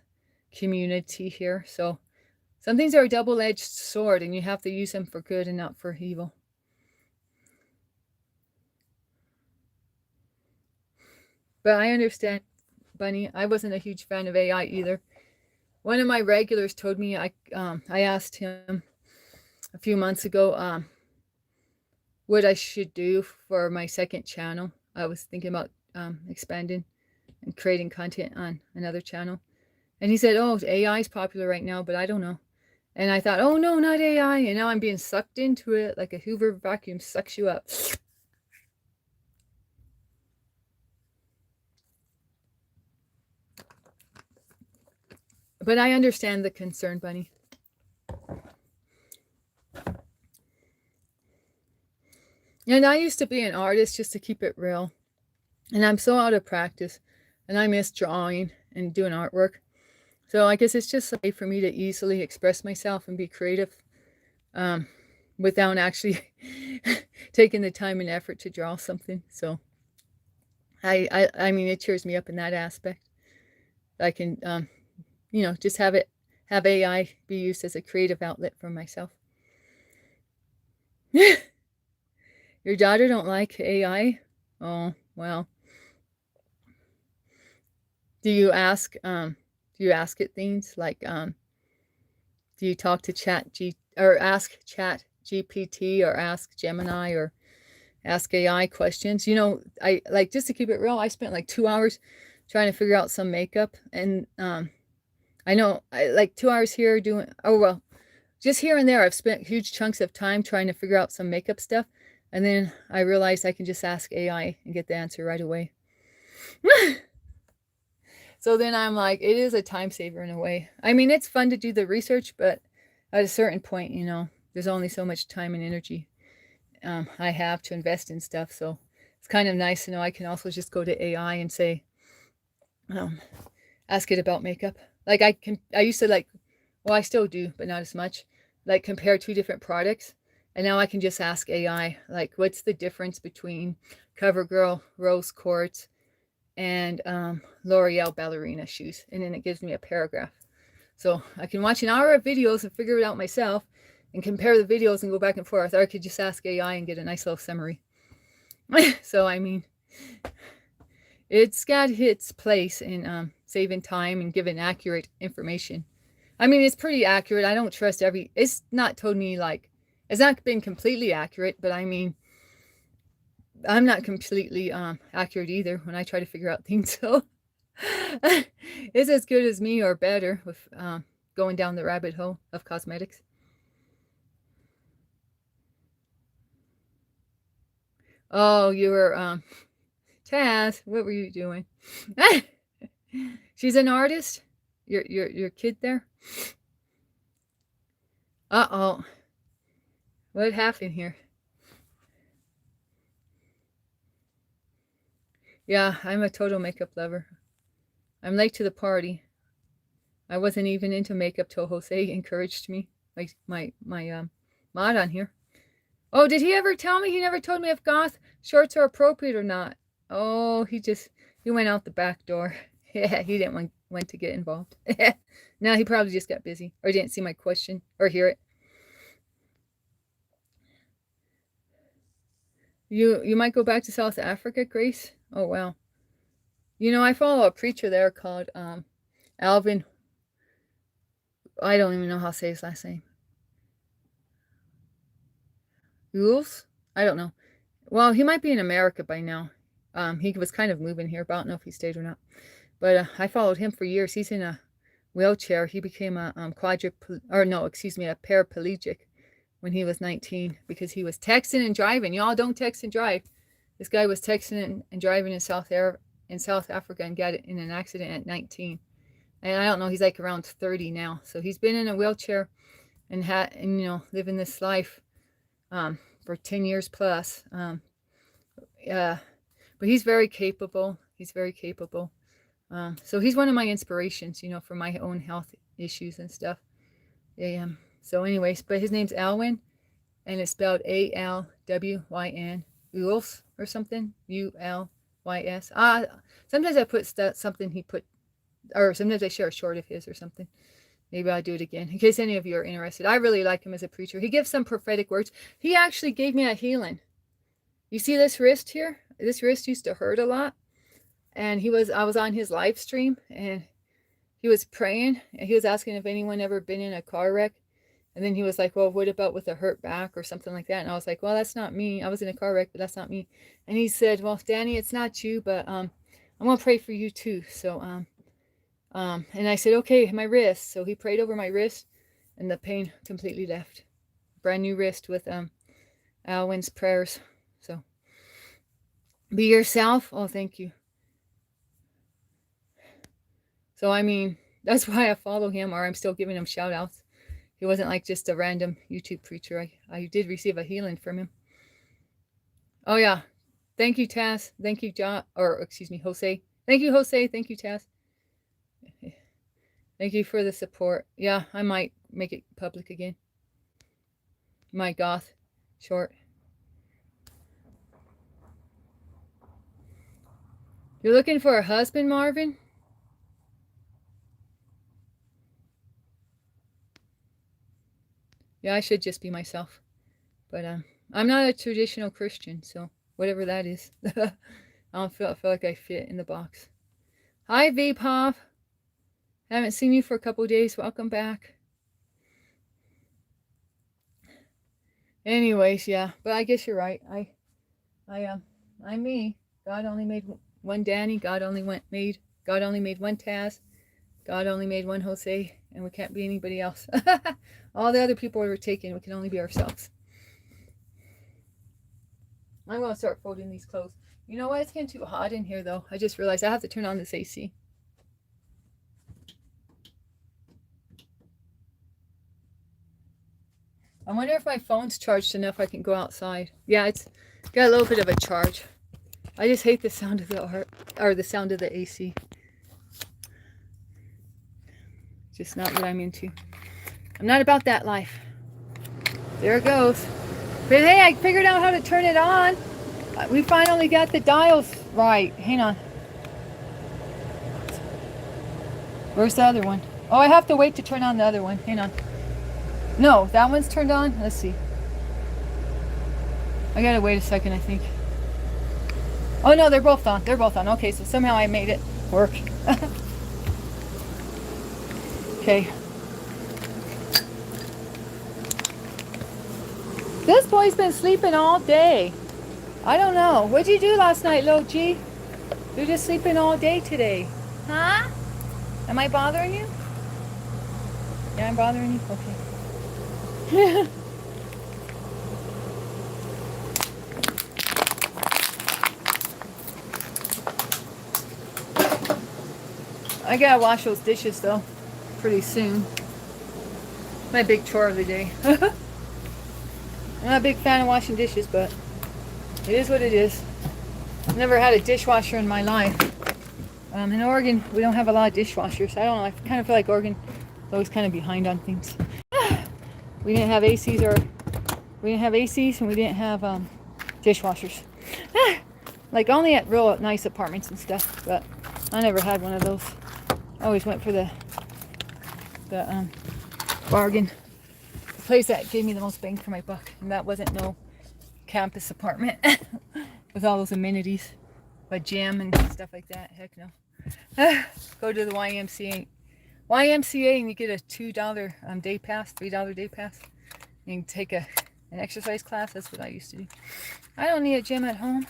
community here. So some things are a double-edged sword, and you have to use them for good and not for evil. But I understand, Bunny. I wasn't a huge fan of AI either. One of my regulars told me, I asked him a few months ago what I should do for my second channel. I was thinking about expanding and creating content on another channel. And he said, oh, AI is popular right now, but I don't know. And I thought, oh, no, not AI. And now I'm being sucked into it like a Hoover vacuum sucks you up. But I understand the concern, Bunny. And I used to be an artist just to keep it real. And I'm so out of practice. And I miss drawing and doing artwork. So I guess it's just a way for me to easily express myself and be creative without actually taking the time and effort to draw something. So I mean, it cheers me up in that aspect. I can, just have AI be used as a creative outlet for myself. Your daughter don't like AI? Oh, well. Do you ask it things like do you talk to ask Chat GPT or ask Gemini or ask AI questions? I like, just to keep it real, I spent like 2 hours trying to figure out some makeup, and I know I like 2 hours here doing, oh well, just here and there I've spent huge chunks of time trying to figure out some makeup stuff, and then I realized I can just ask AI and get the answer right away. So then I'm like, it is a time saver in a way. I mean, it's fun to do the research, but at a certain point, there's only so much time and energy I have to invest in stuff. So it's kind of nice to know I can also just go to AI and say, ask it about makeup. Like I used to well, I still do, but not as much, like compare two different products. And now I can just ask AI, like, what's the difference between CoverGirl Rose Quartz and L'Oreal ballerina shoes, and then it gives me a paragraph. So I can watch an hour of videos and figure it out myself and compare the videos and go back and forth, or I could just ask AI and get a nice little summary. So I mean, it's got its place in saving time and giving accurate information. I mean, it's pretty accurate. I don't trust it's not told me it's not been completely accurate, but I mean, I'm not completely accurate either when I try to figure out things. So it's as good as me or better with going down the rabbit hole of cosmetics. Oh, you were Taz. What were you doing? She's an artist. Your kid there. Uh-oh. What happened here? Yeah, I'm a total makeup lover. I'm late to the party. I wasn't even into makeup till Jose encouraged me. Like my mod on here. Oh, did he ever tell me? He never told me if goth shorts are appropriate or not. Oh, he went out the back door. Yeah, he didn't want to get involved. No, he probably just got busy or didn't see my question or hear it. You might go back to South Africa, Grace? Oh, wow. I follow a preacher there called Alvin. I don't even know how to say his last name. Jules? I don't know. Well, he might be in America by now. He was kind of moving here, but I don't know if he stayed or not. But I followed him for years. He's in a wheelchair. He became a paraplegic when he was 19 because he was texting and driving. Y'all don't text and drive. This guy was texting and driving in South Africa and got in an accident at 19. And I don't know, he's like around 30 now. So he's been in a wheelchair and living this life for 10 years plus. But he's very capable. So he's one of my inspirations, for my own health issues and stuff. A.M. So anyways, but his name's Alwyn, and it's spelled Alwyn, Ulf or something, Ulys. Sometimes I put something he put, or sometimes I share a short of his or something. Maybe I'll do it again in case any of you are interested. I really like him as a preacher. He gives some prophetic words. He actually gave me a healing. You see this wrist here? This wrist used to hurt a lot, and I was on his live stream, and he was praying, and he was asking if anyone ever been in a car wreck. And then he was like, well, what about with a hurt back or something like that? And I was like, well, that's not me. I was in a car wreck, but that's not me. And he said, well, Danny, it's not you, but I'm going to pray for you too. So, and I said, okay, my wrist. So he prayed over my wrist, and the pain completely left. Brand new wrist with Alwyn's prayers. So, be yourself. Oh, thank you. So, I mean, that's why I follow him, or I'm still giving him shout outs. He wasn't like just a random YouTube preacher. I did receive a healing from him. Oh, yeah. Thank you, Taz. Thank you, John. Or, excuse me, Jose. Thank you, Jose. Thank you, Taz. Thank you for the support. Yeah, I might make it public again. My goth short. You're looking for a husband, Marvin? Yeah, I should just be myself. But I'm not a traditional Christian, so whatever that is. I don't feel like I fit in the box. Hi, V-Pop. Haven't seen you for a couple days. Welcome back. Anyways, yeah, but I guess you're right. I'm me. God only made one Danny. God only made one Taz. God only made one Jose, and we can't be anybody else. All the other people were taken. We can only be ourselves. I'm going to start folding these clothes. You know what? It's getting too hot in here, though. I just realized I have to turn on this AC. I wonder if my phone's charged enough I can go outside. Yeah, it's got a little bit of a charge. I just hate the sound of the sound of the AC. Just not what I'm into. I'm not about that life. There it goes. But hey, I figured out how to turn it on. We finally got the dials right. Hang on. Where's the other one? Oh, I have to wait to turn on the other one. Hang on. No, that one's turned on. Let's see. I gotta wait a second, I think. Oh no, they're both on. They're both on. Okay, so somehow I made it work. Okay. This boy's been sleeping all day. I don't know. What'd you do last night, Lo G? You're just sleeping all day today. Huh? Am I bothering you? Yeah, I'm bothering you? Okay. I gotta wash those dishes though, pretty soon. My big chore of the day. I'm not a big fan of washing dishes, but it is what it is. I've never had a dishwasher in my life. In Oregon, we don't have a lot of dishwashers. I don't know. I kind of feel like Oregon is always kind of behind on things. We didn't have ACs, and we didn't have dishwashers. Like only at real nice apartments and stuff. But I never had one of those. I always went for the bargain. The place that gave me the most bang for my buck, and that wasn't no campus apartment with all those amenities, a gym and stuff like that. Heck no. Go to the YMCA, and you get a $2 day pass, $3 day pass. You can take an exercise class. That's what I used to do. I don't need a gym at home.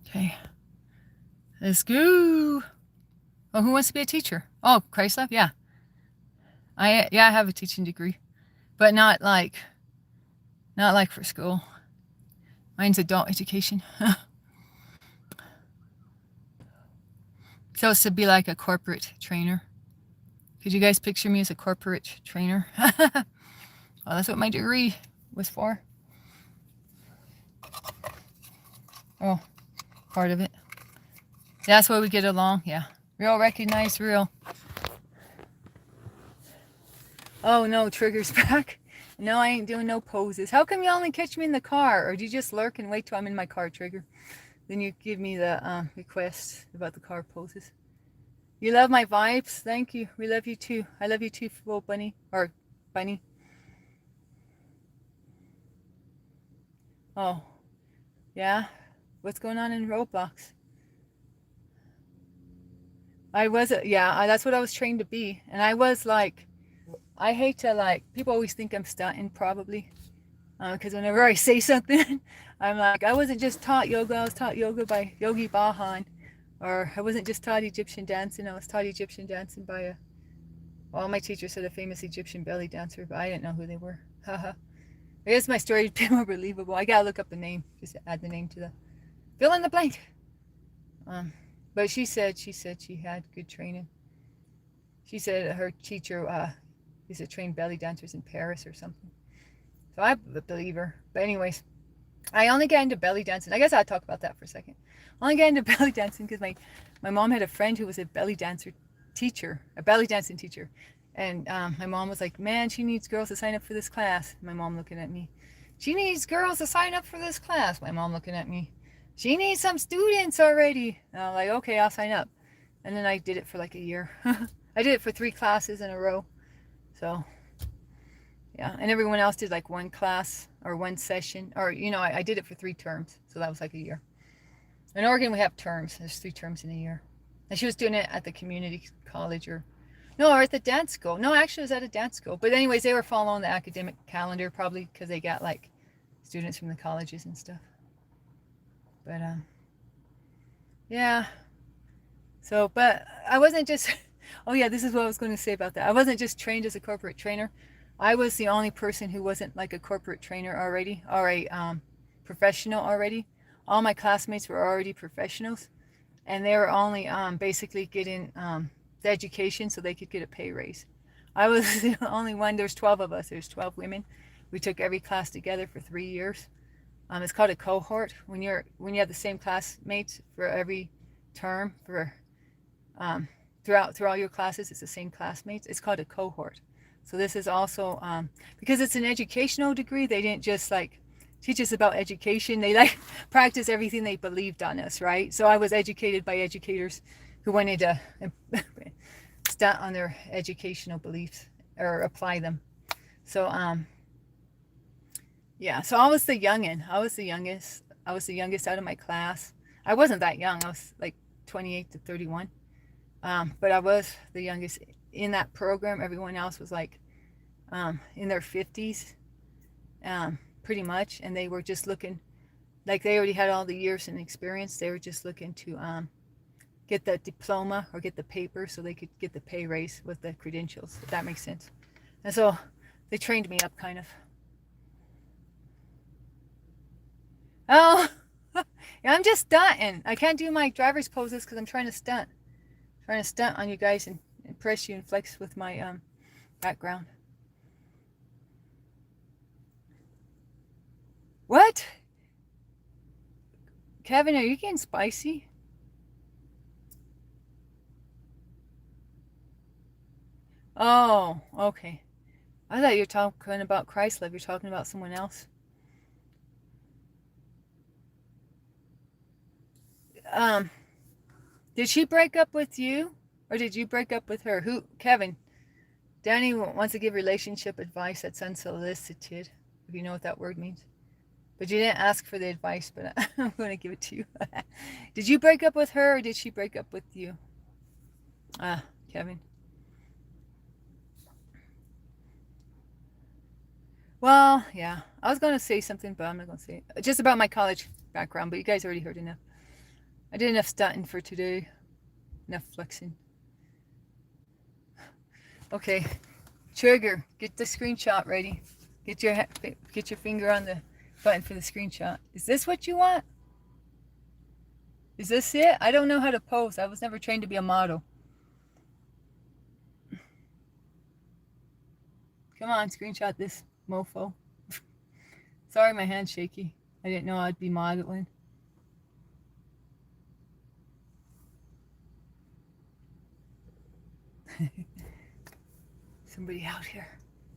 Okay, let's go. Oh, who wants to be a teacher? Oh, Chrysler? Yeah. I have a teaching degree, but not like for school. Mine's adult education. So it's to be like a corporate trainer. Could you guys picture me as a corporate trainer? Well, that's what my degree was for. Oh, part of it. That's why we get along. Yeah. Real recognize real. Oh no, Trigger's back. No, I ain't doing no poses. How come you only catch me in the car? Or do you just lurk and wait till I'm in my car, Trigger? Then you give me the request about the car poses. You love my vibes? Thank you. We love you too. I love you too, little bunny. Or bunny. Oh, yeah? What's going on in Roblox? I was, yeah, that's what I was trained to be. And I was like, I hate to like, people always think I'm stunting probably. Because whenever I say something, I'm like, I wasn't just taught yoga, I was taught yoga by Yogi Bhajan. Or I wasn't just taught Egyptian dancing, I was taught Egyptian dancing by well, my teacher said a famous Egyptian belly dancer, but I didn't know who they were. Haha. I guess my story would be more believable. I gotta look up the name, just add the name to the fill in the blank. But she said she had good training. She said her teacher used to train belly dancers in Paris or something. So I believe her. But anyways, I only got into belly dancing. I guess I'll talk about that for a second. I only got into belly dancing because my mom had a friend who was a belly dancer teacher, a belly dancing teacher. And my mom was like, man, she needs girls to sign up for this class. My mom looking at me. She needs girls to sign up for this class. My mom looking at me. She needs some students already. And I'm like, okay, I'll sign up. And then I did it for like a year. I did it for 3 classes in a row. So, yeah. And everyone else did like 1 class or 1 session. Or, you know, I did it for 3 terms. So that was like a year. In Oregon, we have terms. There's 3 terms in a year. And she was doing it at the community college or at the dance school. No, actually, it was at a dance school. But anyways, they were following the academic calendar probably because they got like students from the colleges and stuff. But yeah. So, but I wasn't just. Oh yeah, this is what I was going to say about that. I wasn't just trained as a corporate trainer. I was the only person who wasn't like a corporate trainer already, or a professional already. All my classmates were already professionals, and they were only basically getting the education so they could get a pay raise. I was the only one. There's 12 of us. There's 12 women. We took every class together for 3 years. It's called a cohort. When you have the same classmates for every term for through all your classes, it's the same classmates. It's called a cohort. So this is also because it's an educational degree. They didn't just like teach us about education. They like practice everything they believed on us, right? So I was educated by educators who wanted to stunt on their educational beliefs or apply them. So yeah, so I was the youngin. I was the youngest. I was the youngest out of my class. I wasn't that young. I was like 28 to 31. But I was the youngest in that program. Everyone else was like in their 50s, pretty much. And they were just looking, like they already had all the years and experience. They were just looking to get the diploma or get the paper so they could get the pay raise with the credentials, if that makes sense. And so they trained me up kind of. Oh, yeah, I'm just stunting. I can't do my driver's poses because I'm trying to stunt. Trying to stunt on you guys and impress you and flex with my background. What? Kevin, are you getting spicy? Oh, okay. I thought you were talking about Chrysler. You're talking about someone else. Um, did she break up with you? Or did you break up with her? Who? Kevin. Danny wants to give relationship advice that's unsolicited, if you know what that word means. But you didn't ask for the advice, but I'm going to give it to you. Did you break up with her or did she break up with you? Kevin. Well, yeah. I was going to say something, but I'm not going to say it. Just about my college background, but you guys already heard enough. I did enough stunting for today. Enough flexing. Okay. Trigger. Get the screenshot ready. Get your finger on the button for the screenshot. Is this what you want? Is this it? I don't know how to pose. I was never trained to be a model. Come on, screenshot this mofo. Sorry, my hand's shaky. I didn't know I'd be modeling. Somebody out here.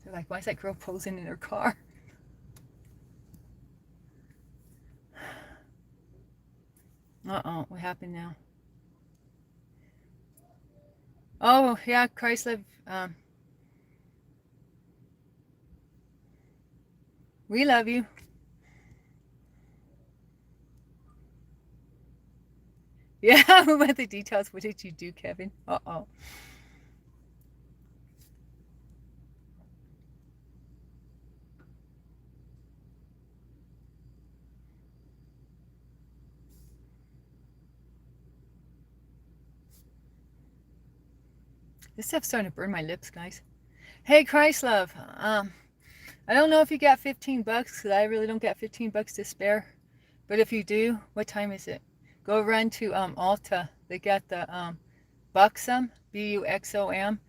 They're like, why is that girl posing in her car? Uh-oh, what happened now? Oh, yeah, Chrysler. We love you. Yeah, what about the details? What did you do, Kevin? Uh-oh. This stuff's starting to burn my lips, guys. Hey, Chrysler. I don't know if you got 15 bucks, because I really don't got 15 bucks to spare. But if you do, what time is it? Go run to Ulta. They got the Buxom, Buxom,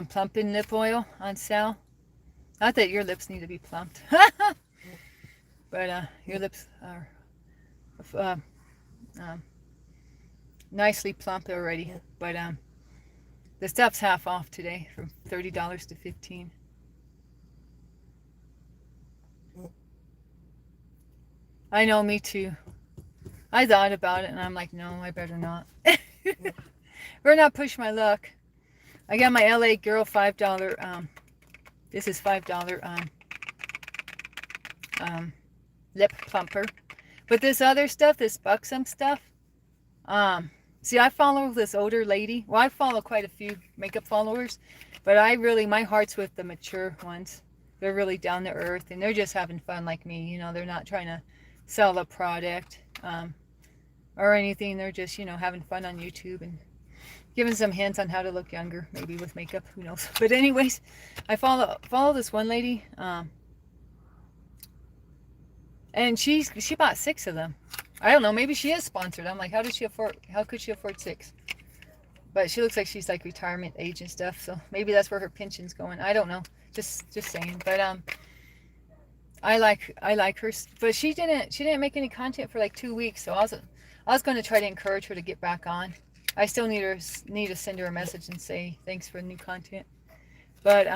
plumping lip oil on sale. Not that your lips need to be plumped, but your lips are nicely plump already. But the stuff's half off today, from $30 to $15. I know, me too. I thought about it and I'm like, no, I better not. Better not push my luck. I got my LA Girl $5. This is $5 lip plumper. But this other stuff, this Buxom stuff, see, I follow this older lady. Well, I follow quite a few makeup followers, but my heart's with the mature ones. They're really down to earth and they're just having fun like me. You know, they're not trying to sell a product or anything. They're just, having fun on YouTube and giving some hints on how to look younger, maybe with makeup, who knows. But anyways, I follow this one lady, and she bought 6 of them. I don't know, maybe she is sponsored. I'm like, how could she afford 6? But she looks like she's like retirement age and stuff, so maybe that's where her pension's going. I don't know, just saying. But I like her, but she didn't make any content for like 2 weeks, so I was going to try to encourage her to get back on. I still need to send her a message and say thanks for the new content. But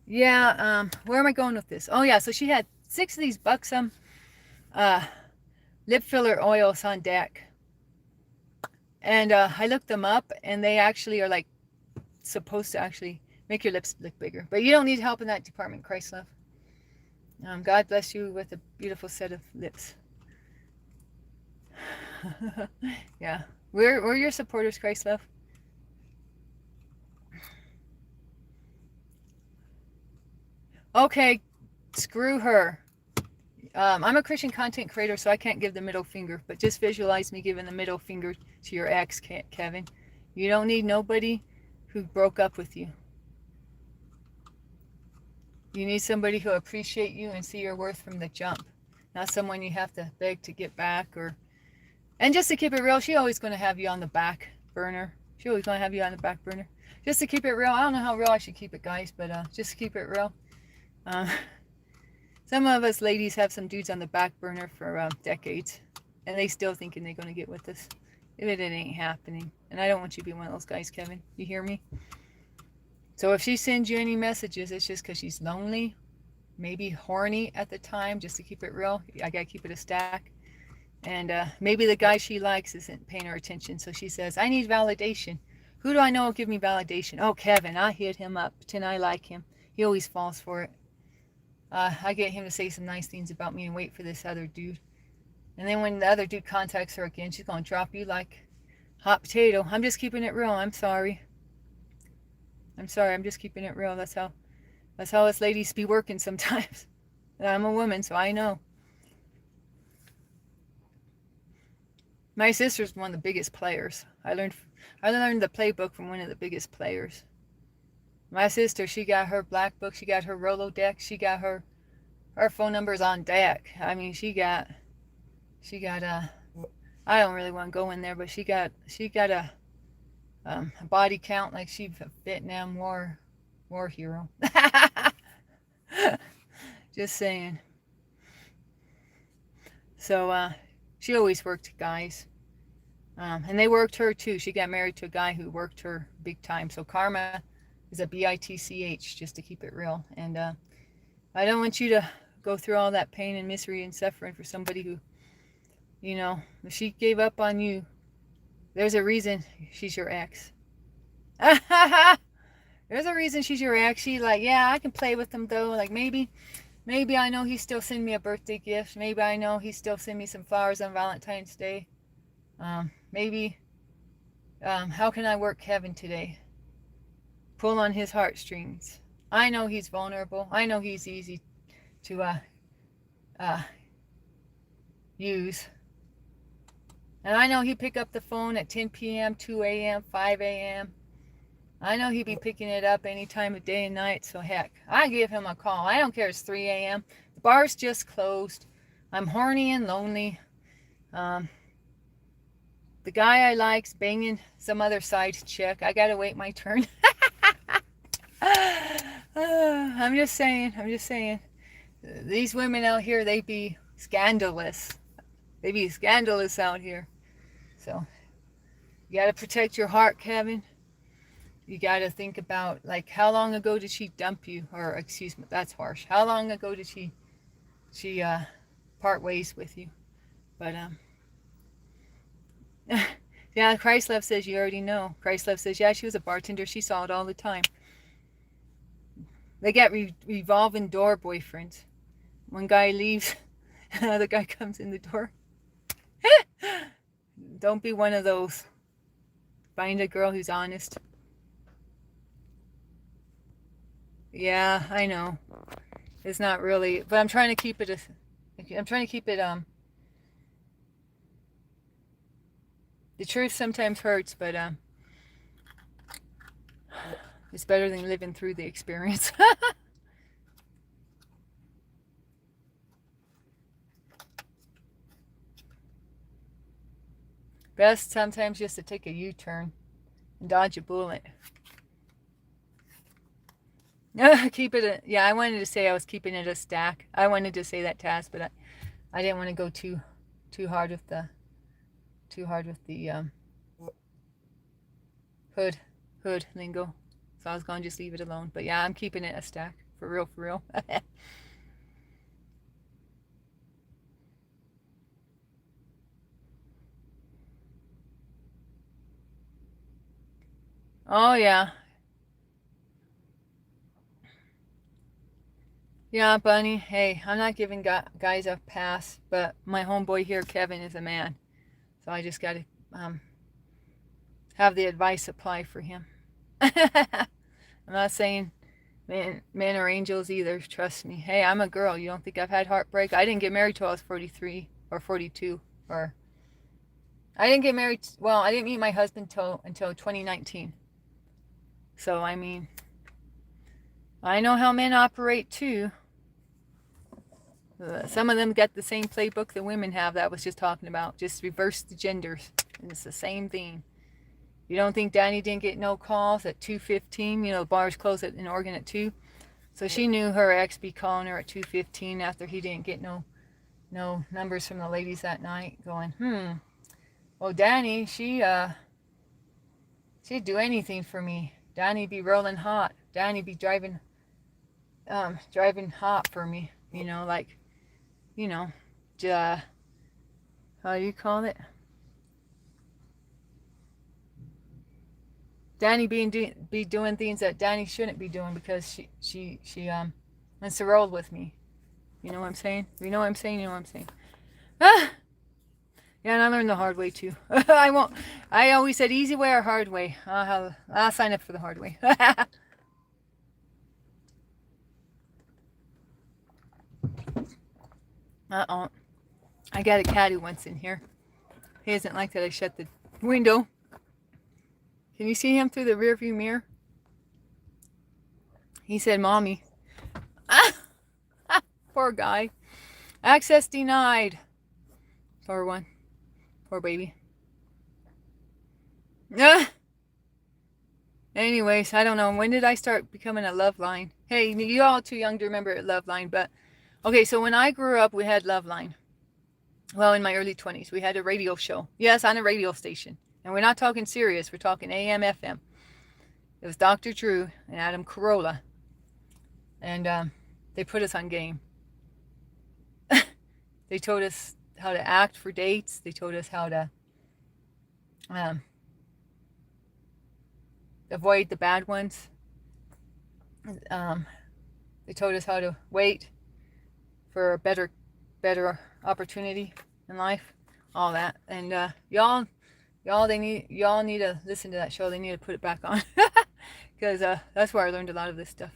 yeah, where am I going with this? Oh yeah, so she had 6 of these Buxom lip filler oils on deck, and I looked them up, and they actually are like supposed to actually make your lips look bigger. But you don't need help in that department, Christ love. God bless you with a beautiful set of lips. Yeah, we're your supporters, Christ love. Okay, screw her. I'm a Christian content creator, so I can't give the middle finger, but just visualize me giving the middle finger to your ex, Kevin. You don't need nobody who broke up with you. You need somebody who appreciate you and see your worth from the jump, not someone you have to beg to get back. And just to keep it real, she's always going to have you on the back burner. She's always going to have you on the back burner. Just to keep it real. I don't know how real I should keep it, guys, but just to keep it real. Some of us ladies have some dudes on the back burner for decades, and they still thinking they're going to get with us. It ain't happening. And I don't want you to be one of those guys, Kevin. You hear me? So if she sends you any messages, it's just because she's lonely, maybe horny at the time, just to keep it real. I got to keep it a stack. And maybe the guy she likes isn't paying her attention, so she says, I need validation. Who do I know will give me validation? Oh, Kevin, I hit him up, pretend I like him. He always falls for it. I get him to say some nice things about me and wait for this other dude. And then when the other dude contacts her again, she's going to drop you like hot potato. I'm just keeping it real. I'm sorry. I'm just keeping it real. That's how us ladies be working sometimes. And I'm a woman, so I know. My sister's one of the biggest players. I learned the playbook from one of the biggest players. My sister, she got her black book, she got her Rolodex, she got her phone numbers on deck. I mean, she got I don't really want to go in there, but she got a body count like she's a Vietnam war hero. Just saying. So she always worked guys. And they worked her too. She got married to a guy who worked her big time. So karma is a bitch, just to keep it real. And I don't want you to go through all that pain and misery and suffering for somebody who, if she gave up on you, there's a reason she's your ex. There's a reason she's your ex. She's like, yeah, I can play with him though. Like maybe I know he still send me a birthday gift. Maybe I know he still send me some flowers on Valentine's Day. Maybe, how can I work Kevin today? Pull on his heartstrings. I know he's vulnerable. I know he's easy to use. And I know he'd pick up the phone at 10 p.m., 2 a.m., 5 a.m. I know he'd be picking it up any time of day and night, so heck, I give him a call. I don't care it's 3 a.m. The bar's just closed. I'm horny and lonely. The guy I like's banging some other side chick. I gotta wait my turn. I'm just saying. These women out here, they be scandalous. They be scandalous out here. So, you gotta protect your heart, Kevin. You gotta think about, like, how long ago did she dump you? Or, excuse me, that's harsh. How long ago did she part ways with you? But, yeah, Christlove says you already know. Christlove says, yeah, she was a bartender. She saw it all the time. They get revolving door boyfriends. One guy leaves, another guy comes in the door. Don't be one of those. Find a girl who's honest. Yeah, I know. It's not really, but I'm trying to keep it the truth sometimes hurts, but it's better than living through the experience. Best sometimes just to take a U-turn and dodge a bullet. Keep it. Yeah, I wanted to say I was keeping it a stack. I wanted to say that, Taz, but I didn't want to go too hard with the hood lingo. So I was gonna just leave it alone. But yeah, I'm keeping it a stack for real. Oh yeah. Yeah, Bunny. Hey, I'm not giving guys a pass, but my homeboy here, Kevin, is a man. So I just got to have the advice apply for him. I'm not saying men are angels either. Trust me. Hey, I'm a girl. You don't think I've had heartbreak? I didn't get married till I was 43 or 42. Or I didn't get married. Well, I didn't meet my husband until 2019. So, I mean, I know how men operate too. Some of them got the same playbook that women have that I was just talking about. Just reverse the genders. And it's the same thing. You don't think Danny didn't get no calls at 2:15? You know, bars close in Oregon at 2. So she knew her ex be calling her at 2:15 after he didn't get no numbers from the ladies that night. Going, well, Danny, she'd do anything for me. Danny be rolling hot. Danny be driving hot for me. You know, like, how do you call it? Danny be doing things that Danny shouldn't be doing because she wants to roll with me. You know what I'm saying? You know what I'm saying? You know what I'm saying? Ah! Yeah, and I learned the hard way too. I always said easy way or hard way. I'll sign up for the hard way. Uh-oh. I got a cat who wants in here. He doesn't like that I shut the window. Can you see him through the rearview mirror? He said, Mommy. Poor guy. Access denied. Poor one. Poor baby. Anyways, I don't know. When did I start becoming a love line? Hey, you all too young to remember Love Line, but okay, so when I grew up, we had Love Line. well, in my early 20s, we had a radio show. Yes, on a radio station. And we're not talking Sirius, we're talking AM, FM. It was Dr. Drew and Adam Carolla. And they put us on game. They told us how to act for dates. They told us how to avoid the bad ones. They told us how to wait for a better opportunity in life. All that. And y'all need to listen to that show. They need to put it back on. Because that's where I learned a lot of this stuff.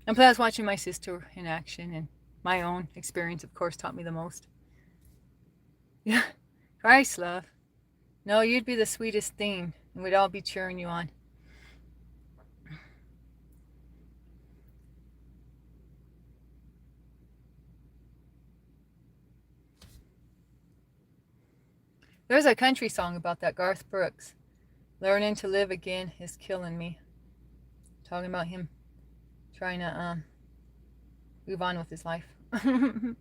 And plus watching my sister in action, and my own experience, of course, taught me the most. Yeah. Christ, love. No, you'd be the sweetest thing, and we'd all be cheering you on. There's a country song about that, Garth Brooks. Learning to live again is killing me. Talking about him trying to move on with his life. Can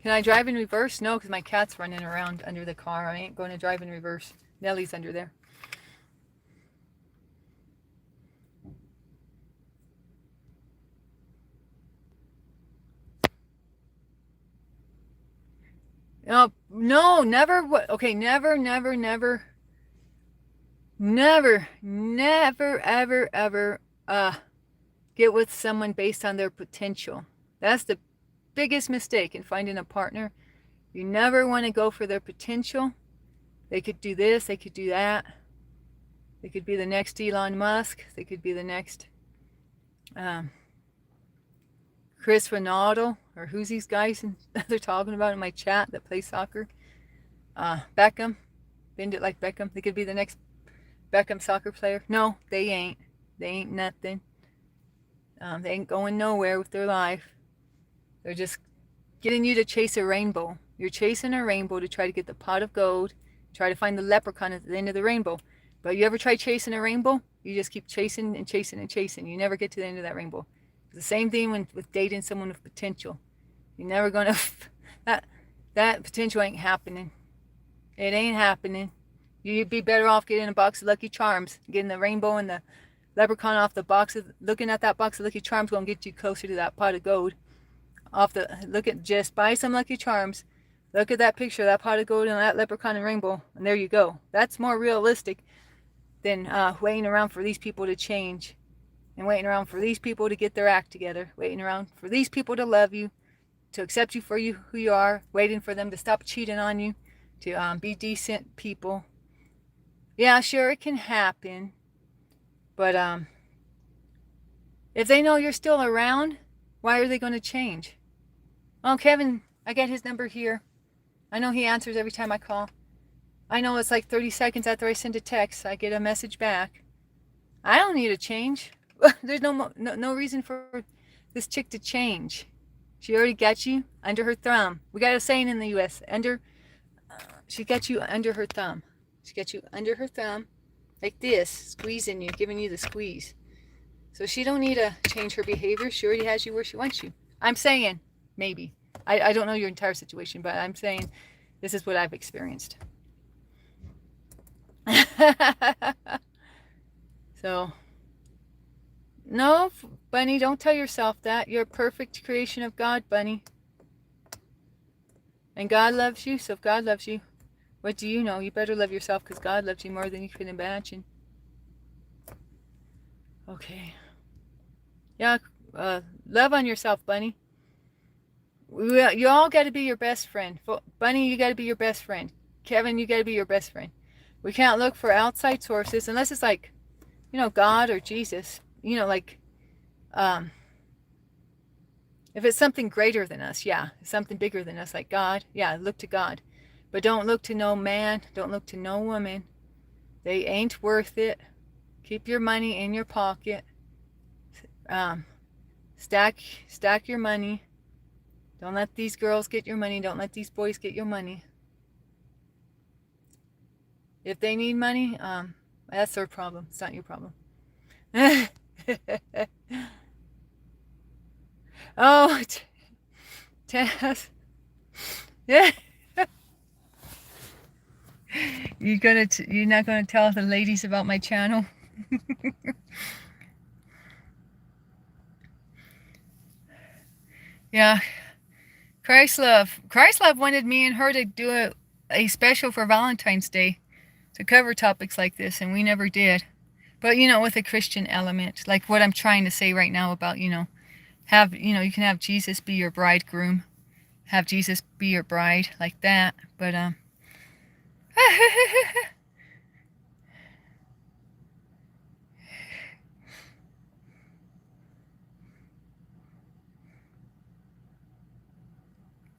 I drive in reverse? No, because my cat's running around under the car. I ain't going to drive in reverse. Nellie's under there. No, never. Okay, never, ever, get with someone based on their potential. That's the biggest mistake in finding a partner. You never want to go for their potential. They could do this, they could do that. They could be the next Elon Musk. They could be the next Chris Ronaldo, or who's these guys they're talking about in my chat that play soccer. Beckham. Bend it like Beckham. They could be the next Beckham soccer player. No, they ain't. They ain't nothing. They ain't going nowhere with their life. They're just getting you to chase a rainbow. You're chasing a rainbow to try to get the pot of gold, try to find the leprechaun at the end of the rainbow. But you ever try chasing a rainbow? You just keep chasing and chasing and chasing. You never get to the end of that rainbow. It's the same thing with dating someone with potential. You're never gonna that potential ain't happening. It ain't happening. You'd be better off getting a box of Lucky Charms, getting the rainbow and the leprechaun off the box. Looking at that box of Lucky Charms gonna get you closer to that pot of gold. Just buy some Lucky Charms. Look at that picture of that pot of gold and that leprechaun and rainbow, and there you go. That's more realistic than waiting around for these people to change, and waiting around for these people to get their act together, waiting around for these people to love you, to accept you for who you are, waiting for them to stop cheating on you, to be decent people. Yeah, sure, it can happen, but if they know you're still around, why are they going to change? Oh, Kevin, I get his number here. I know he answers every time I call. I know it's like 30 seconds after I send a text, I get a message back. I don't need a change. There's no reason for this chick to change. She already got you under her thumb. We got a saying in the U.S. She got you under her thumb. She got you under her thumb, like this, squeezing you, giving you the squeeze. So she don't need to change her behavior. She already has you where she wants you. I'm saying, maybe. I don't know your entire situation, but I'm saying this is what I've experienced. So, no, Bunny, don't tell yourself that. You're a perfect creation of God, Bunny. And God loves you, so if God loves you, what do you know? You better love yourself, because God loves you more than you can imagine. Okay. Yeah, love on yourself, Bunny. You all got to be your best friend. Bunny, you got to be your best friend. Kevin, you got to be your best friend. We can't look for outside sources unless it's like, God or Jesus. Like, if it's something greater than us, yeah, something bigger than us, like God, yeah, look to God. But don't look to no man. Don't look to no woman. They ain't worth it. Keep your money in your pocket. Stack your money. Don't let these girls get your money. Don't let these boys get your money. If they need money, that's their problem. It's not your problem. Oh, Tess. Yeah. You're not gonna tell the ladies about my channel? Yeah. Christlove wanted me and her to do a special for Valentine's Day to cover topics like this, and we never did. But with a Christian element, like what I'm trying to say right now about, you can have Jesus be your bridegroom, have Jesus be your bride, like that. But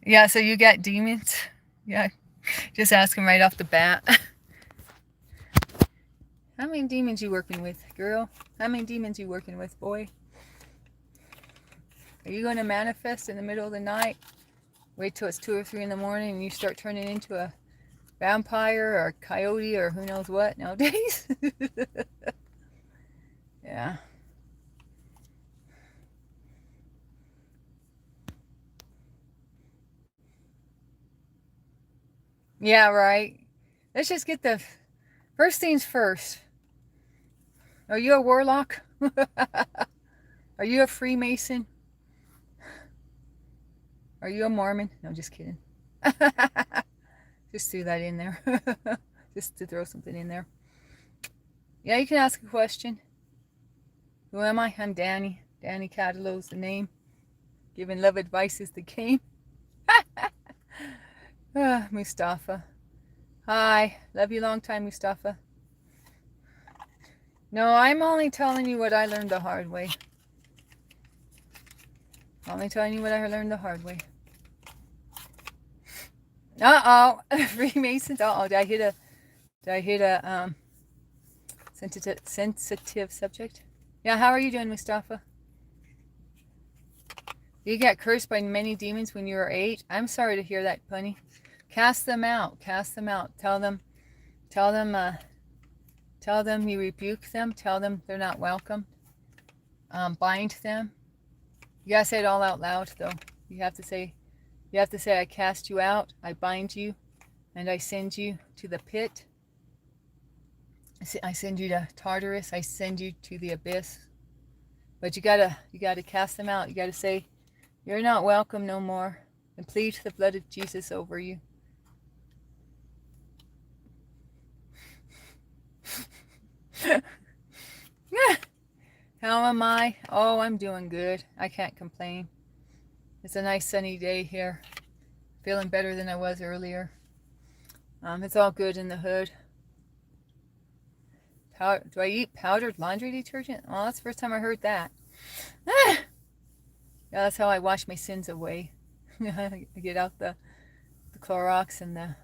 yeah, so you got demons? Yeah, just ask him right off the bat. How many demons you working with, girl? How many demons you working with, boy? Are you going to manifest in the middle of the night? Wait till it's 2 or 3 in the morning and you start turning into a vampire or a coyote or who knows what nowadays? Yeah. Yeah, right. Let's just get the first things first. Are you a warlock? Are you a Freemason? Are you a Mormon? No, just kidding. Just threw that in there. Just to throw something in there. Yeah, you can ask a question. Who am I? I'm Danny. Danny Catalow's the name. Giving love advice is the game. Mustafa. Hi. Love you long time, Mustafa. No, I'm only telling you what I learned the hard way. Only telling you what I learned the hard way. Uh-oh. Freemasons. Uh-oh. Did I hit a sensitive subject? Yeah, how are you doing, Mustafa? You got cursed by many demons when you were 8? I'm sorry to hear that, Bunny. Cast them out. Cast them out. Tell them you rebuke them. Tell them they're not welcome. Bind them. You gotta say it all out loud, though. You have to say, I cast you out, I bind you, and I send you to the pit. I send you to Tartarus. I send you to the abyss. But you gotta cast them out. You gotta say, you're not welcome no more, and plead the blood of Jesus over you. How am I? Oh, I'm doing good. I can't complain. It's a nice sunny day here. Feeling better than I was earlier. It's all good in the hood. Do I eat powdered laundry detergent? Well, that's the first time I heard that. Yeah, that's how I wash my sins away. I get out the Clorox and the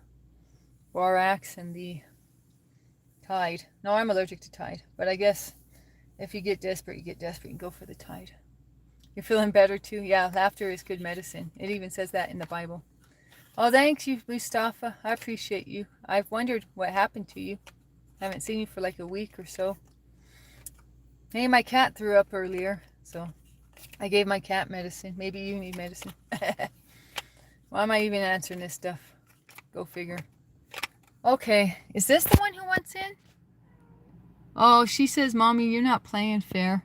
borax and the Tide. No, I'm allergic to Tide, but I guess if you get desperate, you get desperate and go for the Tide. You're feeling better too? Yeah, laughter is good medicine. It even says that in the Bible. Oh, thanks you, Mustafa. I appreciate you. I've wondered what happened to you. I haven't seen you for like a week or so. Hey, my cat threw up earlier, so I gave my cat medicine. Maybe you need medicine. Why am I even answering this stuff? Go figure. Okay, is this the one who wants in? Oh, she says, Mommy, you're not playing fair.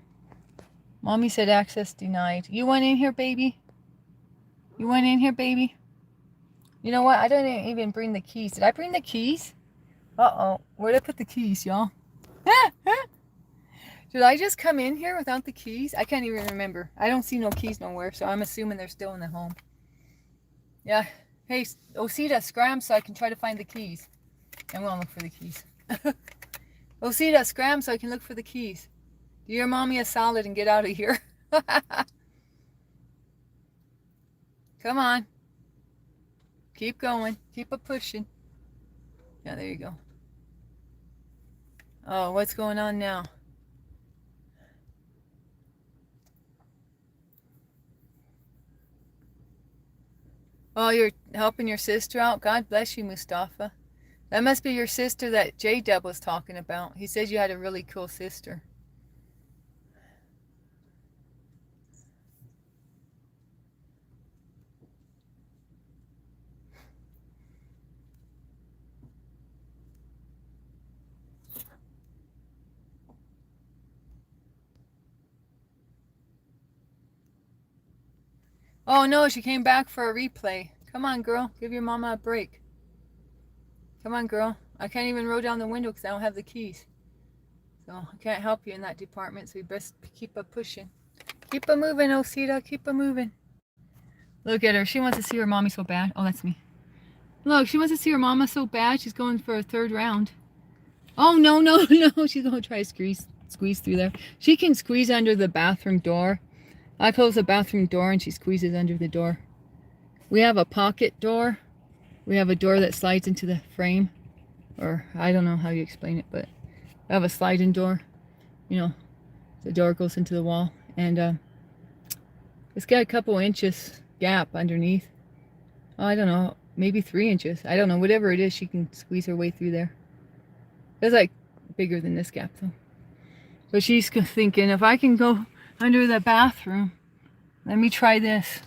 Mommy said access denied. You went in here, baby? You went in here, baby? You know what? I didn't even bring the keys. Did I bring the keys? Uh-oh. Where'd I put the keys, y'all? Did I just come in here without the keys? I can't even remember. I don't see no keys nowhere, so I'm assuming they're still in the home. Yeah. Hey, Osita, scram so I can try to find the keys. I'm going to look for the keys. Osita, scram so I can look for the keys. Do your mommy a solid and get out of here. Come on. Keep going. Keep it pushing. Yeah, there you go. Oh, what's going on now? Oh, you're helping your sister out? God bless you, Mustafa. That must be your sister that J-Dub was talking about. He said you had a really cool sister. Oh no, she came back for a replay. Come on, girl. Give your mama a break. Come on, girl. I can't even roll down the window because I don't have the keys. So I can't help you in that department, so you best keep a pushing. Keep a moving, Osita. Keep a moving. Look at her. She wants to see her mommy so bad. Oh, that's me. Look, she wants to see her mama so bad. She's going for a third round. Oh, no, no, no. She's going to try to squeeze through there. She can squeeze under the bathroom door. I close the bathroom door and she squeezes under the door. We have a pocket door. We have a door that slides into the frame. Or I don't know how you explain it, but I have a sliding door. You know, the door goes into the wall. And it's got a couple inches gap underneath. Oh, I don't know. Maybe 3 inches. I don't know. Whatever it is, she can squeeze her way through there. It's like bigger than this gap though. But she's thinking, if I can go under the bathroom, let me try this.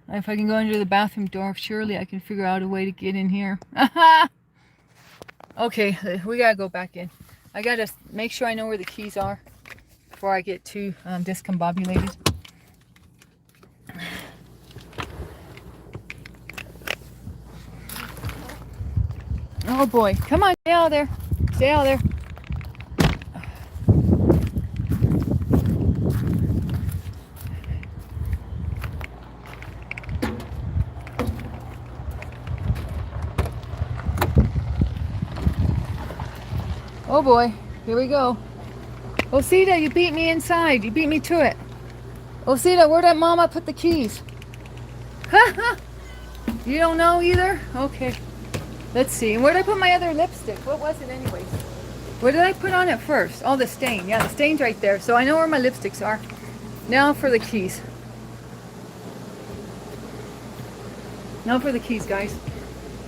If I can go under the bathroom door, surely I can figure out a way to get in here. Okay, we gotta go back in. I gotta make sure I know where the keys are before I get too discombobulated. Oh boy, come on, stay out there. Stay out there. Oh boy, here we go. Osita, you beat me inside. You beat me to it. Osita, where did Mama put the keys? You don't know either? Okay. Let's see. Where did I put my other lipstick? What was it anyways? What did I put on it first? Oh, the stain. Yeah, the stain's right there. So I know where my lipsticks are. Now for the keys. Now for the keys, guys.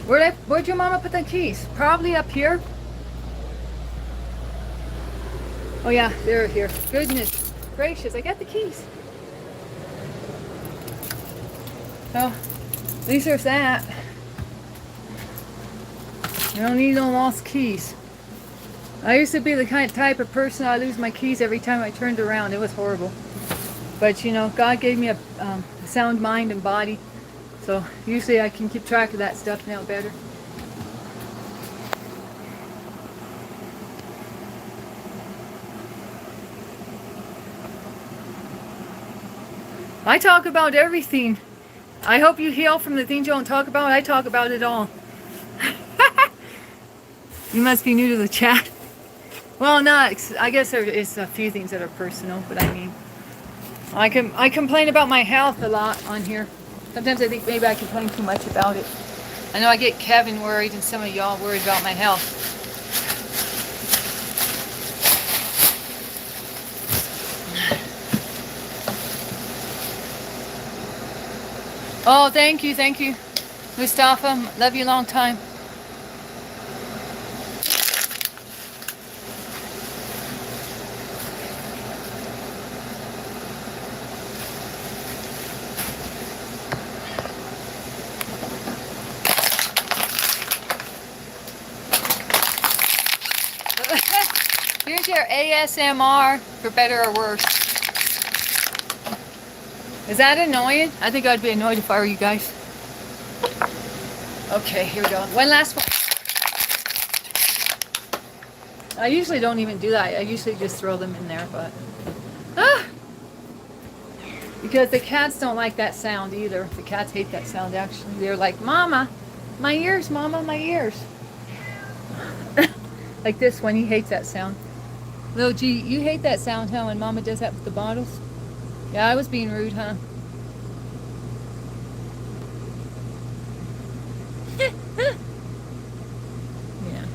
Where'd your mama put the keys? Probably up here. Oh yeah, they're here. Goodness gracious, I got the keys. So, at least there's that. You don't need no lost keys. I used to be the type of person I lose my keys every time I turned around. It was horrible. But you know, God gave me a sound mind and body. So usually I can keep track of that stuff now better. I talk about everything. I hope you heal from the things you don't talk about. I talk about it all. You must be new to the chat. Well, not. I guess there is a few things that are personal, but I mean, I complain about my health a lot on here. Sometimes I think maybe I complain too much about it. I know I get Kevin worried and some of y'all worried about my health. Oh, thank you, Mustafa. Love you a long time. Here's your ASMR, for better or worse. Is that annoying? I think I'd be annoyed if I were you guys. Okay, here we go. One last one. I usually don't even do that. I usually just throw them in there, but... Because the cats don't like that sound either. The cats hate that sound, actually. They're like, Mama, my ears, Mama, my ears. Like this one, he hates that sound. Little G, you hate that sound, huh, when Mama does that with the bottles? Yeah, I was being rude, huh? Yeah.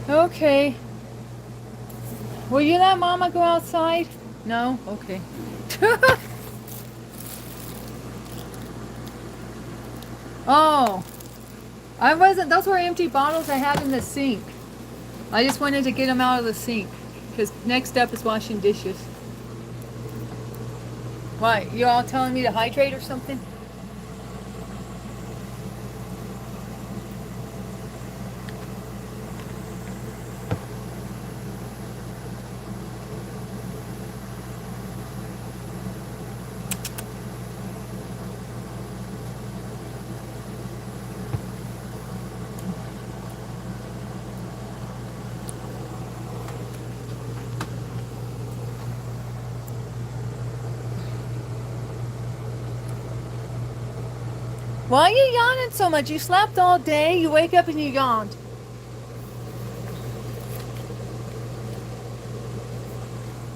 Okay. Will you let Mama go outside? No? Okay. Oh. Those were empty bottles I had in the sink. I just wanted to get them out of the sink. Because next up is washing dishes. Why? You all telling me to hydrate or something? Why are you yawning so much? You slept all day. You wake up and you yawned.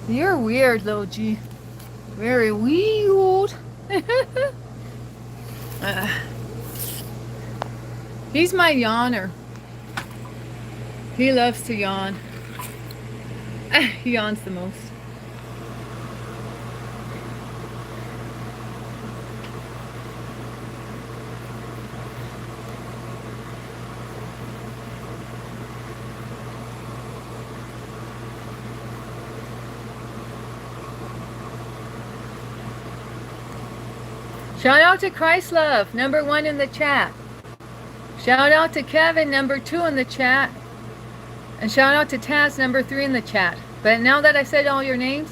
You're weird, little G. Very weird. He's my yawner. He loves to yawn. He yawns the most. Shout out to Christ Love, #1 in the chat. Shout out to Kevin, #2 in the chat. And shout out to Taz, #3 in the chat. But now that I said all your names,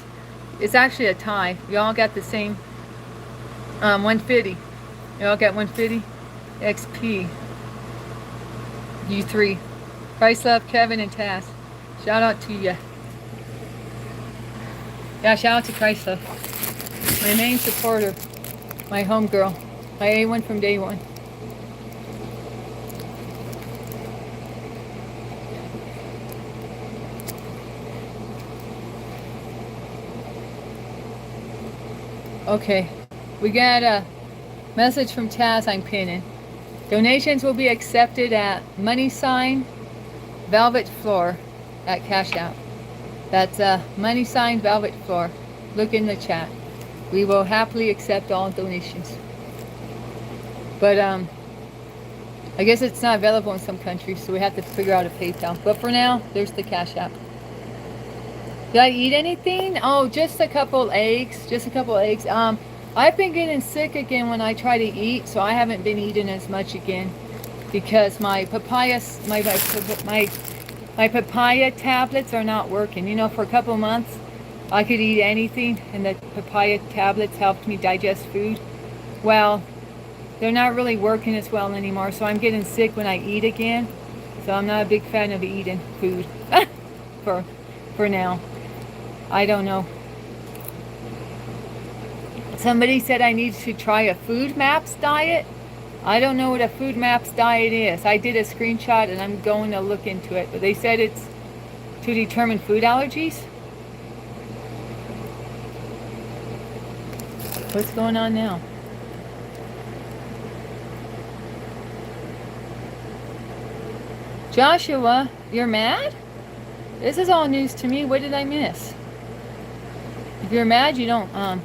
it's actually a tie. You all got the same 150. You all got 150. XP. You three. Christ Love, Kevin, and Taz. Shout out to you. Yeah, shout out to Christ Love. My main supporter. My homegirl. My A1 from day one. Okay, we got a message from Taz I'm pinning. Donations will be accepted at # Velvet Floor at Cash App. That's # Velvet Floor. Look in the chat. We will happily accept all donations. But I guess it's not available in some countries, so we have to figure out a PayPal. But for now, there's the Cash App. Did I eat anything? Oh, just a couple eggs. Just a couple eggs. I've been getting sick again when I try to eat, so I haven't been eating as much again because my papaya tablets are not working. You know, for a couple months, I could eat anything, and the papaya tablets helped me digest food. Well, they're not really working as well anymore, so I'm getting sick when I eat again. So I'm not a big fan of eating food for now. I don't know. Somebody said I need to try a food maps diet. I don't know what a food maps diet is. I did a screenshot and I'm going to look into it, but they said it's to determine food allergies. What's going on now? Joshua, you're mad? This is all news to me. What did I miss? If you're mad, you don't, you're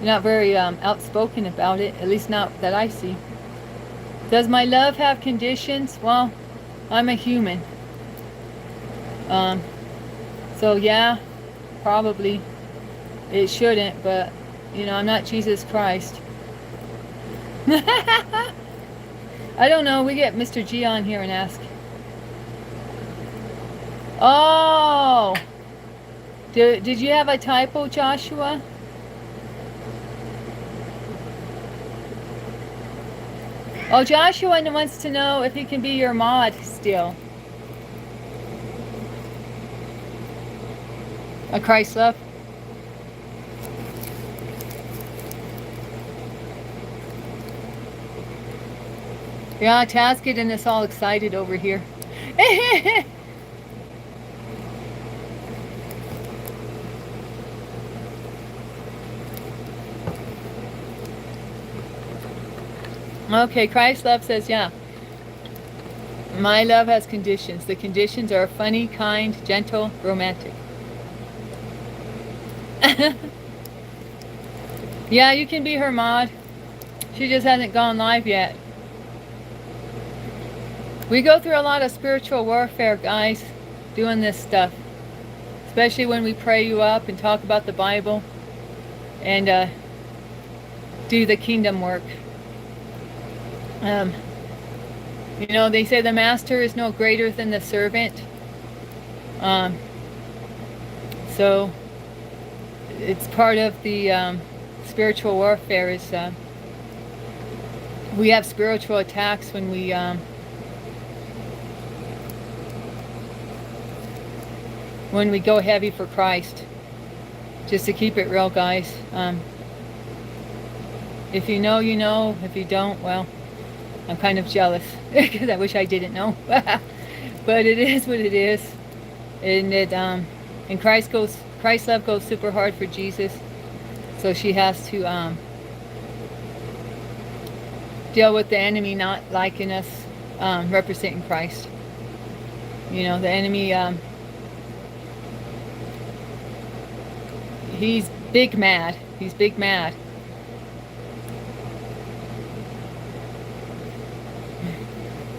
not very outspoken about it, at least not that I see. Does my love have conditions? Well, I'm a human. So yeah, probably it shouldn't, but you know, I'm not Jesus Christ. I don't know. We get Mr. G on here and ask. Oh! Did you have a typo, Joshua? Oh, Joshua wants to know if he can be your mod still. A Christ love. Yeah, Taz getting us all excited over here. Okay, Christ love says, yeah. My love has conditions. The conditions are funny, kind, gentle, romantic. Yeah, you can be her mod. She just hasn't gone live yet. We go through a lot of spiritual warfare, guys, doing this stuff. Especially when we pray you up and talk about the Bible and do the kingdom work. You know, they say the master is no greater than the servant. So it's part of the spiritual warfare is we have spiritual attacks when we go heavy for Christ. Just to keep it real, guys. If you know, you know. If you don't, well, I'm kind of jealous because I wish I didn't know. But it is what it is. And Christ's love goes super hard for Jesus. So she has to deal with the enemy not liking us representing Christ. You know, the enemy, he's big mad. He's big mad.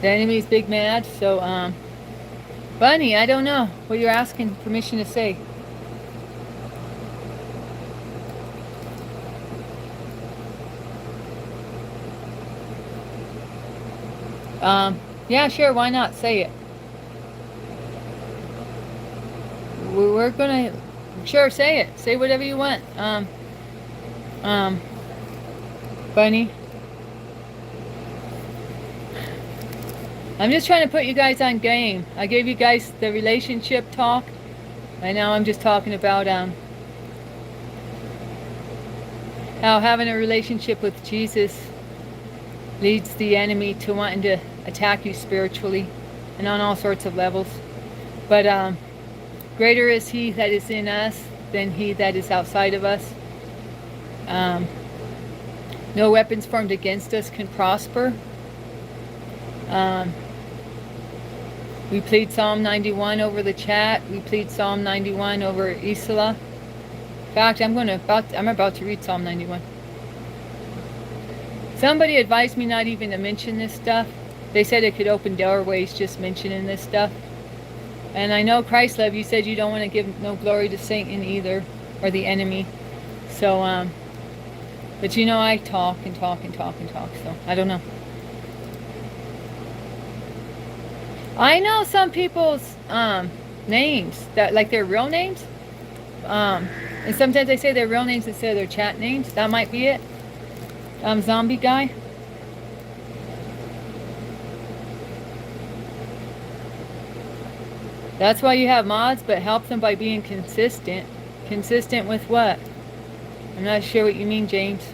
The enemy's big mad. So, Bunny, I don't know what you're asking permission to say. Yeah, sure, why not? Say it. We're gonna, sure, say it. Say whatever you want. Bunny. I'm just trying to put you guys on game. I gave you guys the relationship talk. And now I'm just talking about how having a relationship with Jesus leads the enemy to wanting to attack you spiritually and on all sorts of levels. But greater is he that is in us than he that is outside of us. No weapons formed against us can prosper. We plead Psalm 91 over the chat. We plead Psalm 91 over Isla. In fact, I'm about to read Psalm 91. Somebody advised me not even to mention this stuff. They said it could open doorways just mentioning this stuff. And I know, Christ love, you said you don't want to give no glory to Satan either, or the enemy. So, but you know, I talk and talk and talk and talk, so I don't know. I know some people's names, that like their real names. And sometimes they say their real names instead of their chat names. That might be it. Zombie guy. That's why you have mods, but help them by being consistent. Consistent with what? I'm not sure what you mean, James.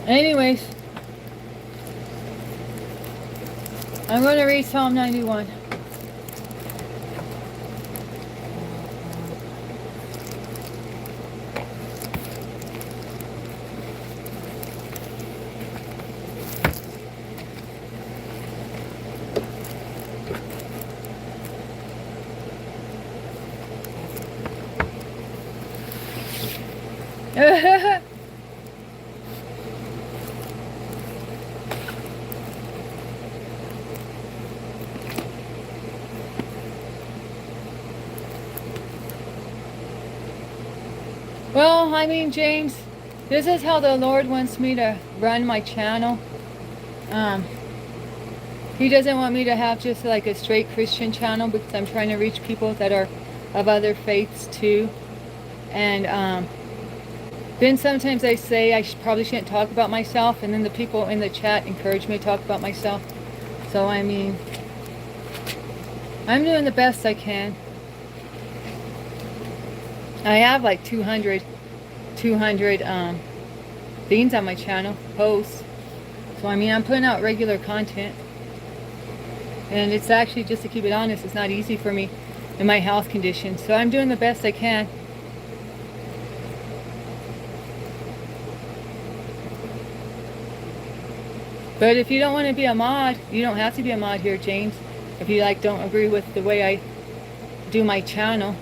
Anyways, I'm going to read Psalm 91. Well, I mean, James, this is how the Lord wants me to run my channel. He doesn't want me to have just like a straight Christian channel, because I'm trying to reach people that are of other faiths too. And then sometimes I say I probably shouldn't talk about myself, and then the people in the chat encourage me to talk about myself. So I mean, I'm doing the best I can. I have like 200 things on my channel, posts. So I mean, I'm putting out regular content. And it's actually, just to keep it honest, it's not easy for me in my health condition. So I'm doing the best I can. But if you don't want to be a mod, you don't have to be a mod here, James. If you like don't agree with the way I do my channel.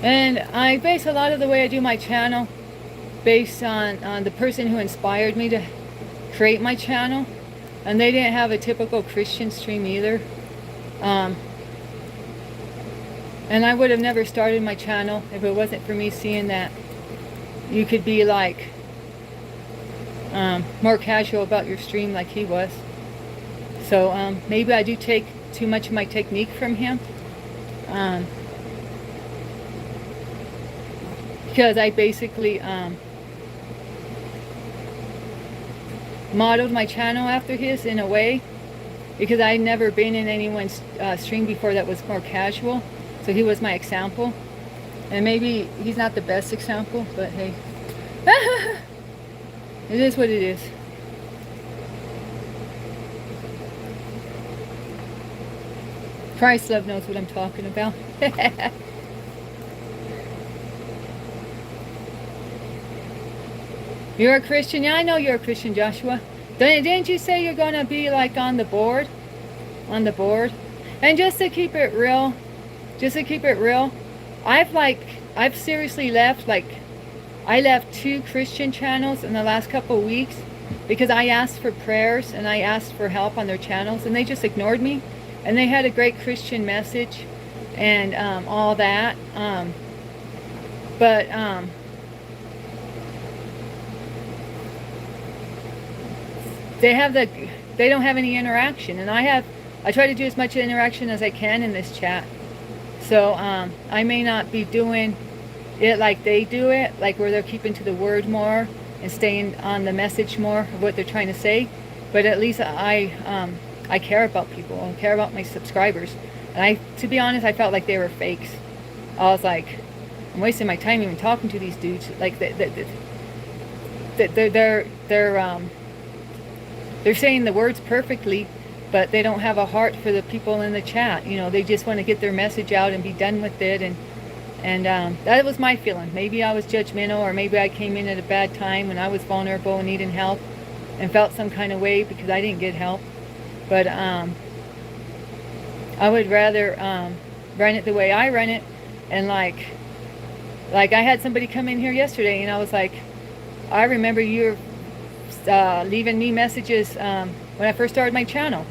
And I base a lot of the way I do my channel based on the person who inspired me to create my channel. And they didn't have a typical Christian stream either. And I would have never started my channel if it wasn't for me seeing that you could be like more casual about your stream like he was. So maybe I do take too much of my technique from him. because I basically modeled my channel after his in a way, because I'd never been in anyone's stream before that was more casual. So he was my example. And maybe he's not the best example, but hey. It is what it is. Christ love knows what I'm talking about. You're a Christian? Yeah, I know you're a Christian, Joshua. Didn't you say you're going to be like on the board? On the board? And just to keep it real, I've seriously left, I left 2 Christian channels in the last couple of weeks because I asked for prayers and I asked for help on their channels, and they just ignored me. And they had a great Christian message and all that. But they don't have any interaction, and I try to do as much interaction as I can in this chat. So I may not be doing it like they do it, like where they're keeping to the word more and staying on the message more of what they're trying to say, but at least I care about people. I care about my subscribers. And to be honest, I felt like they were fakes. I was like, I'm wasting my time even talking to these dudes. Like they're saying the words perfectly, but they don't have a heart for the people in the chat. You know, they just want to get their message out and be done with it. And that was my feeling. Maybe I was judgmental, or maybe I came in at a bad time when I was vulnerable and needing help and felt some kind of way because I didn't get help. But I would rather run it the way I run it. And like I had somebody come in here yesterday, and I was like, I remember you leaving me messages when I first started my channel.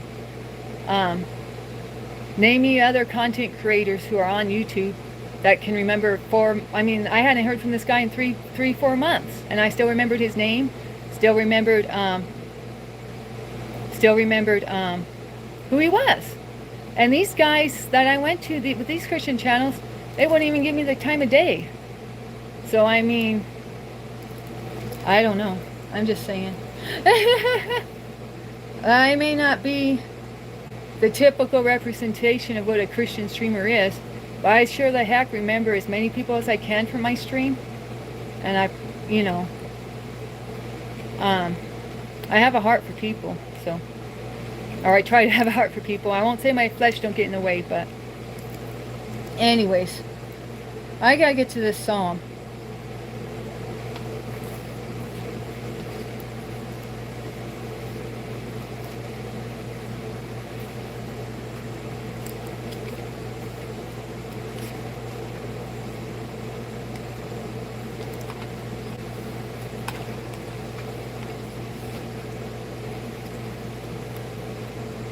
Name me other content creators who are on YouTube that can remember I hadn't heard from this guy in 4 months, and I still remembered his name, still remembered who he was. And these guys that I went to with these Christian channels, they wouldn't even give me the time of day. So I mean, I don't know. I'm just saying. I may not be the typical representation of what a Christian streamer is, but I sure the heck remember as many people as I can from my stream. And I have a heart for people, so, or I try to have a heart for people. I won't say my flesh don't get in the way, but anyways, I gotta get to this psalm.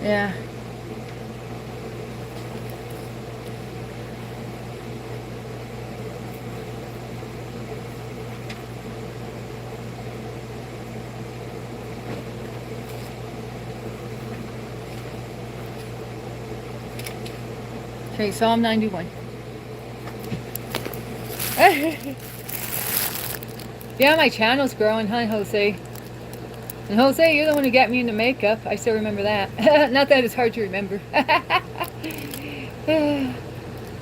Yeah. Okay, Psalm 91. Yeah, my channel's growing, huh, Jose? And Jose, you're the one who got me into makeup. I still remember that. Not that it's hard to remember.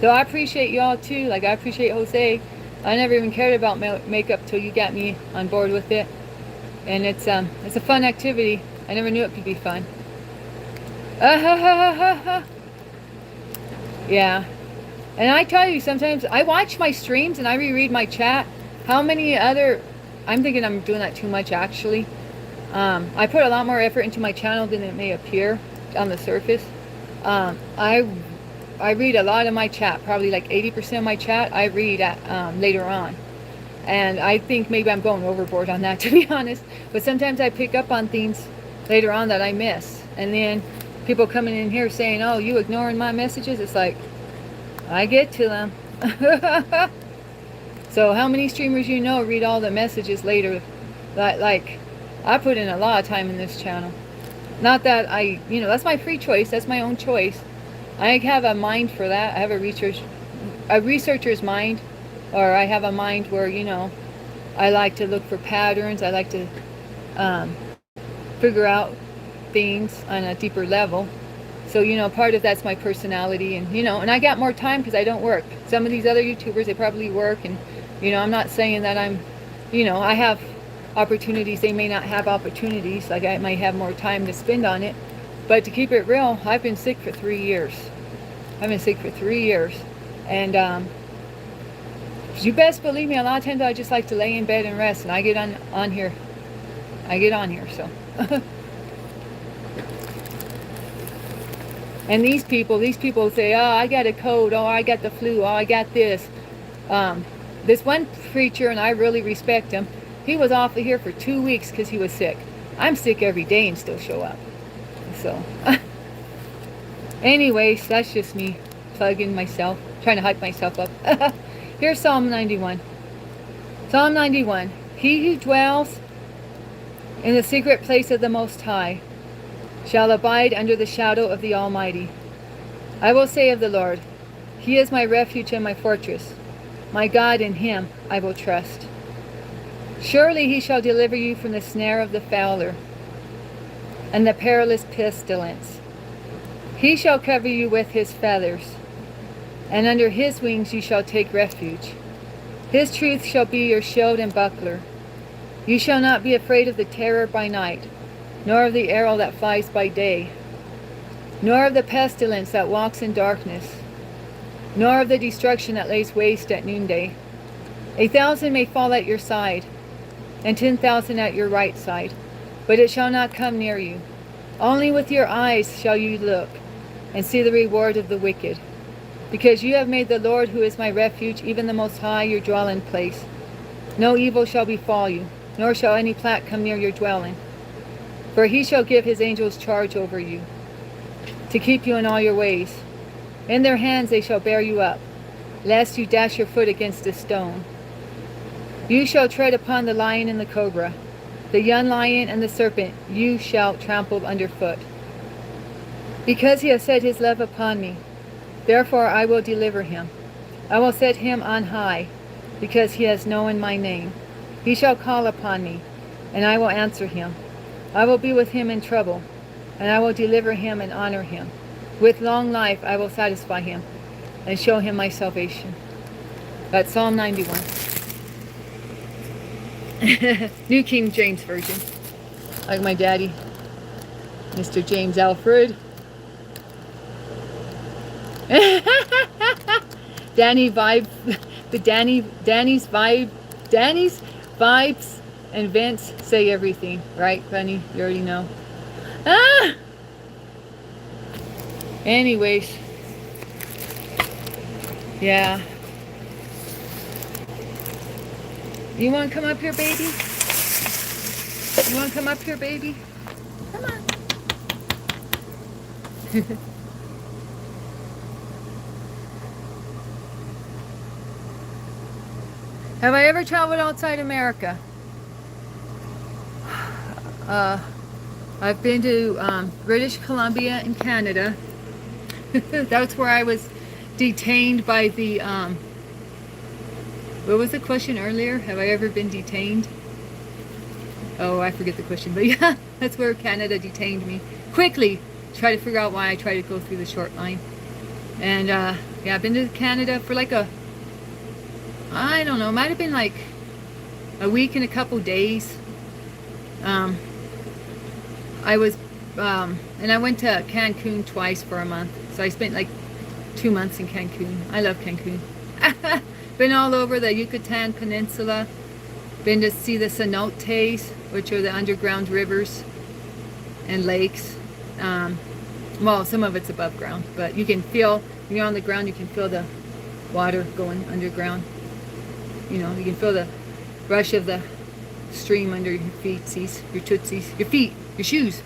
So I appreciate y'all too. Like, I appreciate Jose. I never even cared about makeup till you got me on board with it. And it's a fun activity. I never knew it could be fun. Yeah. And I tell you, sometimes I watch my streams and I reread my chat. I'm thinking I'm doing that too much, actually. I put a lot more effort into my channel than it may appear on the surface. I read a lot of my chat, probably like 80% of my chat I read later on. And I think maybe I'm going overboard on that, to be honest. But sometimes I pick up on things later on that I miss. And then people coming in here saying, oh, you ignoring my messages? It's like, I get to them. So how many streamers you know read all the messages later? Like, I put in a lot of time in this channel. Not that that's my free choice. That's my own choice. I have a mind for that. I have a researcher's mind or I have a mind where, I like to look for patterns. I like to um, figure out things on a deeper level. So, part of that's my personality, and I got more time because I don't work. Some of these other YouTubers, they probably work, and, I'm not saying that I have opportunities. They may not have opportunities. Like, I might have more time to spend on it. But to keep it real, I've been sick for 3 years. I've been sick for 3 years. And, you best believe me, a lot of times I just like to lay in bed and rest, and I get on here. I get on here, so. And these people say, oh, I got a cold, oh, I got the flu, oh, I got this. This one preacher, and I really respect him, he was off of here for 2 weeks because he was sick. I'm sick every day and still show up. So, anyways, that's just me plugging myself, trying to hype myself up. Here's Psalm 91. Psalm 91. He who dwells in the secret place of the Most High shall abide under the shadow of the Almighty. I will say of the Lord, He is my refuge and my fortress. My God, in Him I will trust. Surely He shall deliver you from the snare of the fowler and the perilous pestilence. He shall cover you with His feathers, and under His wings you shall take refuge. His truth shall be your shield and buckler. You shall not be afraid of the terror by night, nor of the arrow that flies by day, nor of the pestilence that walks in darkness, nor of the destruction that lays waste at noonday. 1,000 may fall at your side, and 10,000 at your right side, but it shall not come near you. Only with your eyes shall you look, and see the reward of the wicked. Because you have made the Lord, who is my refuge, even the Most High, your dwelling place. No evil shall befall you, nor shall any plague come near your dwelling. For He shall give His angels charge over you, to keep you in all your ways. In their hands they shall bear you up, lest you dash your foot against a stone. You shall tread upon the lion and the cobra, the young lion and the serpent you shall trample underfoot. Because He has set His love upon me, therefore I will deliver him. I will set him on high, because he has known my name. He shall call upon me, and I will answer him. I will be with him in trouble, and I will deliver him and honor him. With long life I will satisfy him, and show him my salvation. That's Psalm 91. New King James Version. Like my daddy, Mr. James Alfred. Danny's vibes and Vince say everything, right, Bunny? You already know. Anyways, yeah. You want to come up here, baby? You want to come up here, baby? Come on. Have I ever traveled outside America? I've been to British Columbia and Canada. That's where I was detained by the, what was the question earlier? Have I ever been detained? Oh, I forget the question, but yeah, that's where Canada detained me. Quickly, try to figure out why I tried to go through the short line. And yeah, I've been to Canada for like I don't know, it might have been like a week and a couple days. I was, and I went to Cancun twice for a month. So I spent like 2 months in Cancun. I love Cancun. Been all over the Yucatan Peninsula. Been to see the cenotes, which are the underground rivers and lakes. Well, some of it's above ground, but you can feel, when you're on the ground, you can feel the water going underground. You know, you can feel the rush of the stream under your feetsies, your tootsies, your feet, your shoes.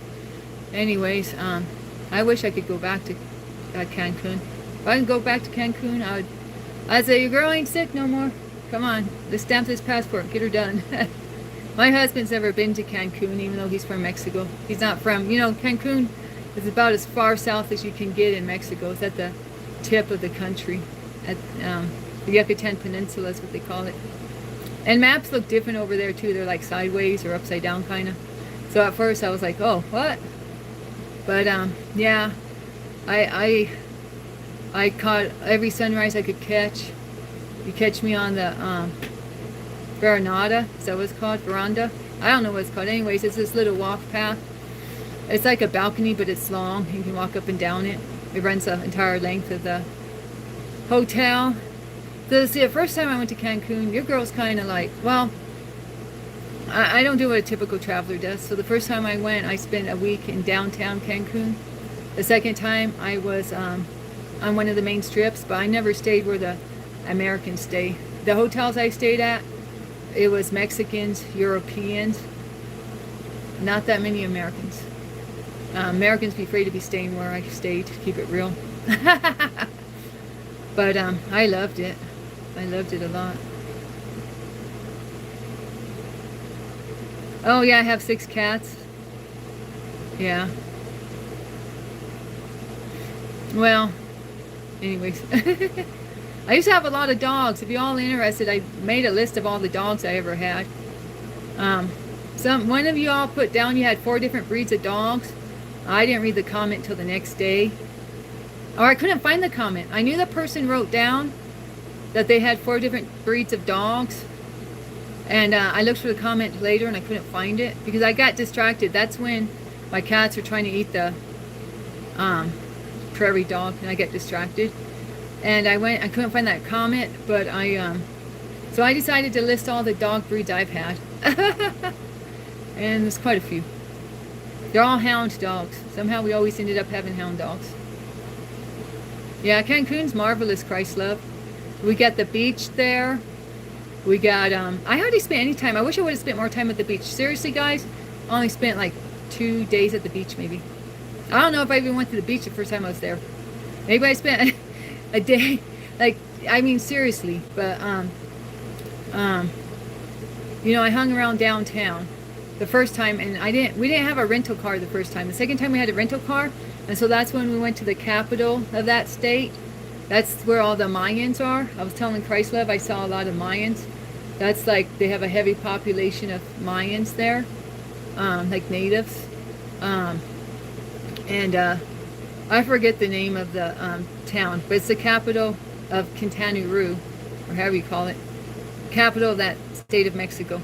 Anyways, I wish I could go back to Cancun. If I could go back to Cancun, I'd say, your girl ain't sick no more. Come on, let's stamp this passport, get her done. My husband's never been to Cancun, even though he's from Mexico. He's not from, Cancun is about as far south as you can get in Mexico. It's at the tip of the country. The Yucatan Peninsula is what they call it. And maps look different over there too. They're like sideways or upside down kind of. So at first I was like, oh, what? But yeah, I caught every sunrise I could catch. You catch me on the Veranada, is that what it's called? Veranda? I don't know what it's called. Anyways, it's this little walk path. It's like a balcony, but it's long. You can walk up and down it. It runs the entire length of the hotel. So see, the first time I went to Cancun, your girl's kind of like, well, I don't do what a typical traveler does. So the first time I went, I spent a week in downtown Cancun. The second time I was on one of the main strips, but I never stayed where the Americans stay. The hotels I stayed at, it was Mexicans, Europeans, not that many Americans. Americans be afraid to be staying where I stayed, to keep it real. But I loved it. I loved it a lot. Oh yeah, I have 6 cats. Yeah. Well, anyways. I used to have a lot of dogs. If you're all interested, I made a list of all the dogs I ever had. One of you all put down you had 4 different breeds of dogs. I didn't read the comment till the next day. Or I couldn't find the comment. I knew the person wrote down that they had 4 different breeds of dogs. And I looked for the comment later and I couldn't find it because I got distracted. That's when my cats were trying to eat the prairie dog and I got distracted. And I couldn't find that comment, but so I decided to list all the dog breeds I've had. And there's quite a few. They're all hound dogs. Somehow we always ended up having hound dogs. Yeah, Cancun's marvelous, Christ love. We got the beach there. We got, I hardly spent any time. I wish I would have spent more time at the beach. Seriously, guys, I only spent like 2 days at the beach, maybe. I don't know if I even went to the beach the first time I was there. Maybe I spent a day, like, I mean, seriously. But, you know, I hung around downtown the first time, and we didn't have a rental car the first time. The second time we had a rental car, and so that's when we went to the capital of that state. That's where all the Mayans are. I was telling Christ love, I saw a lot of Mayans. That's like, they have a heavy population of Mayans there, like natives. And I forget the name of the town, but it's the capital of Quintana Roo, or however you call it. Capital of that state of Mexico.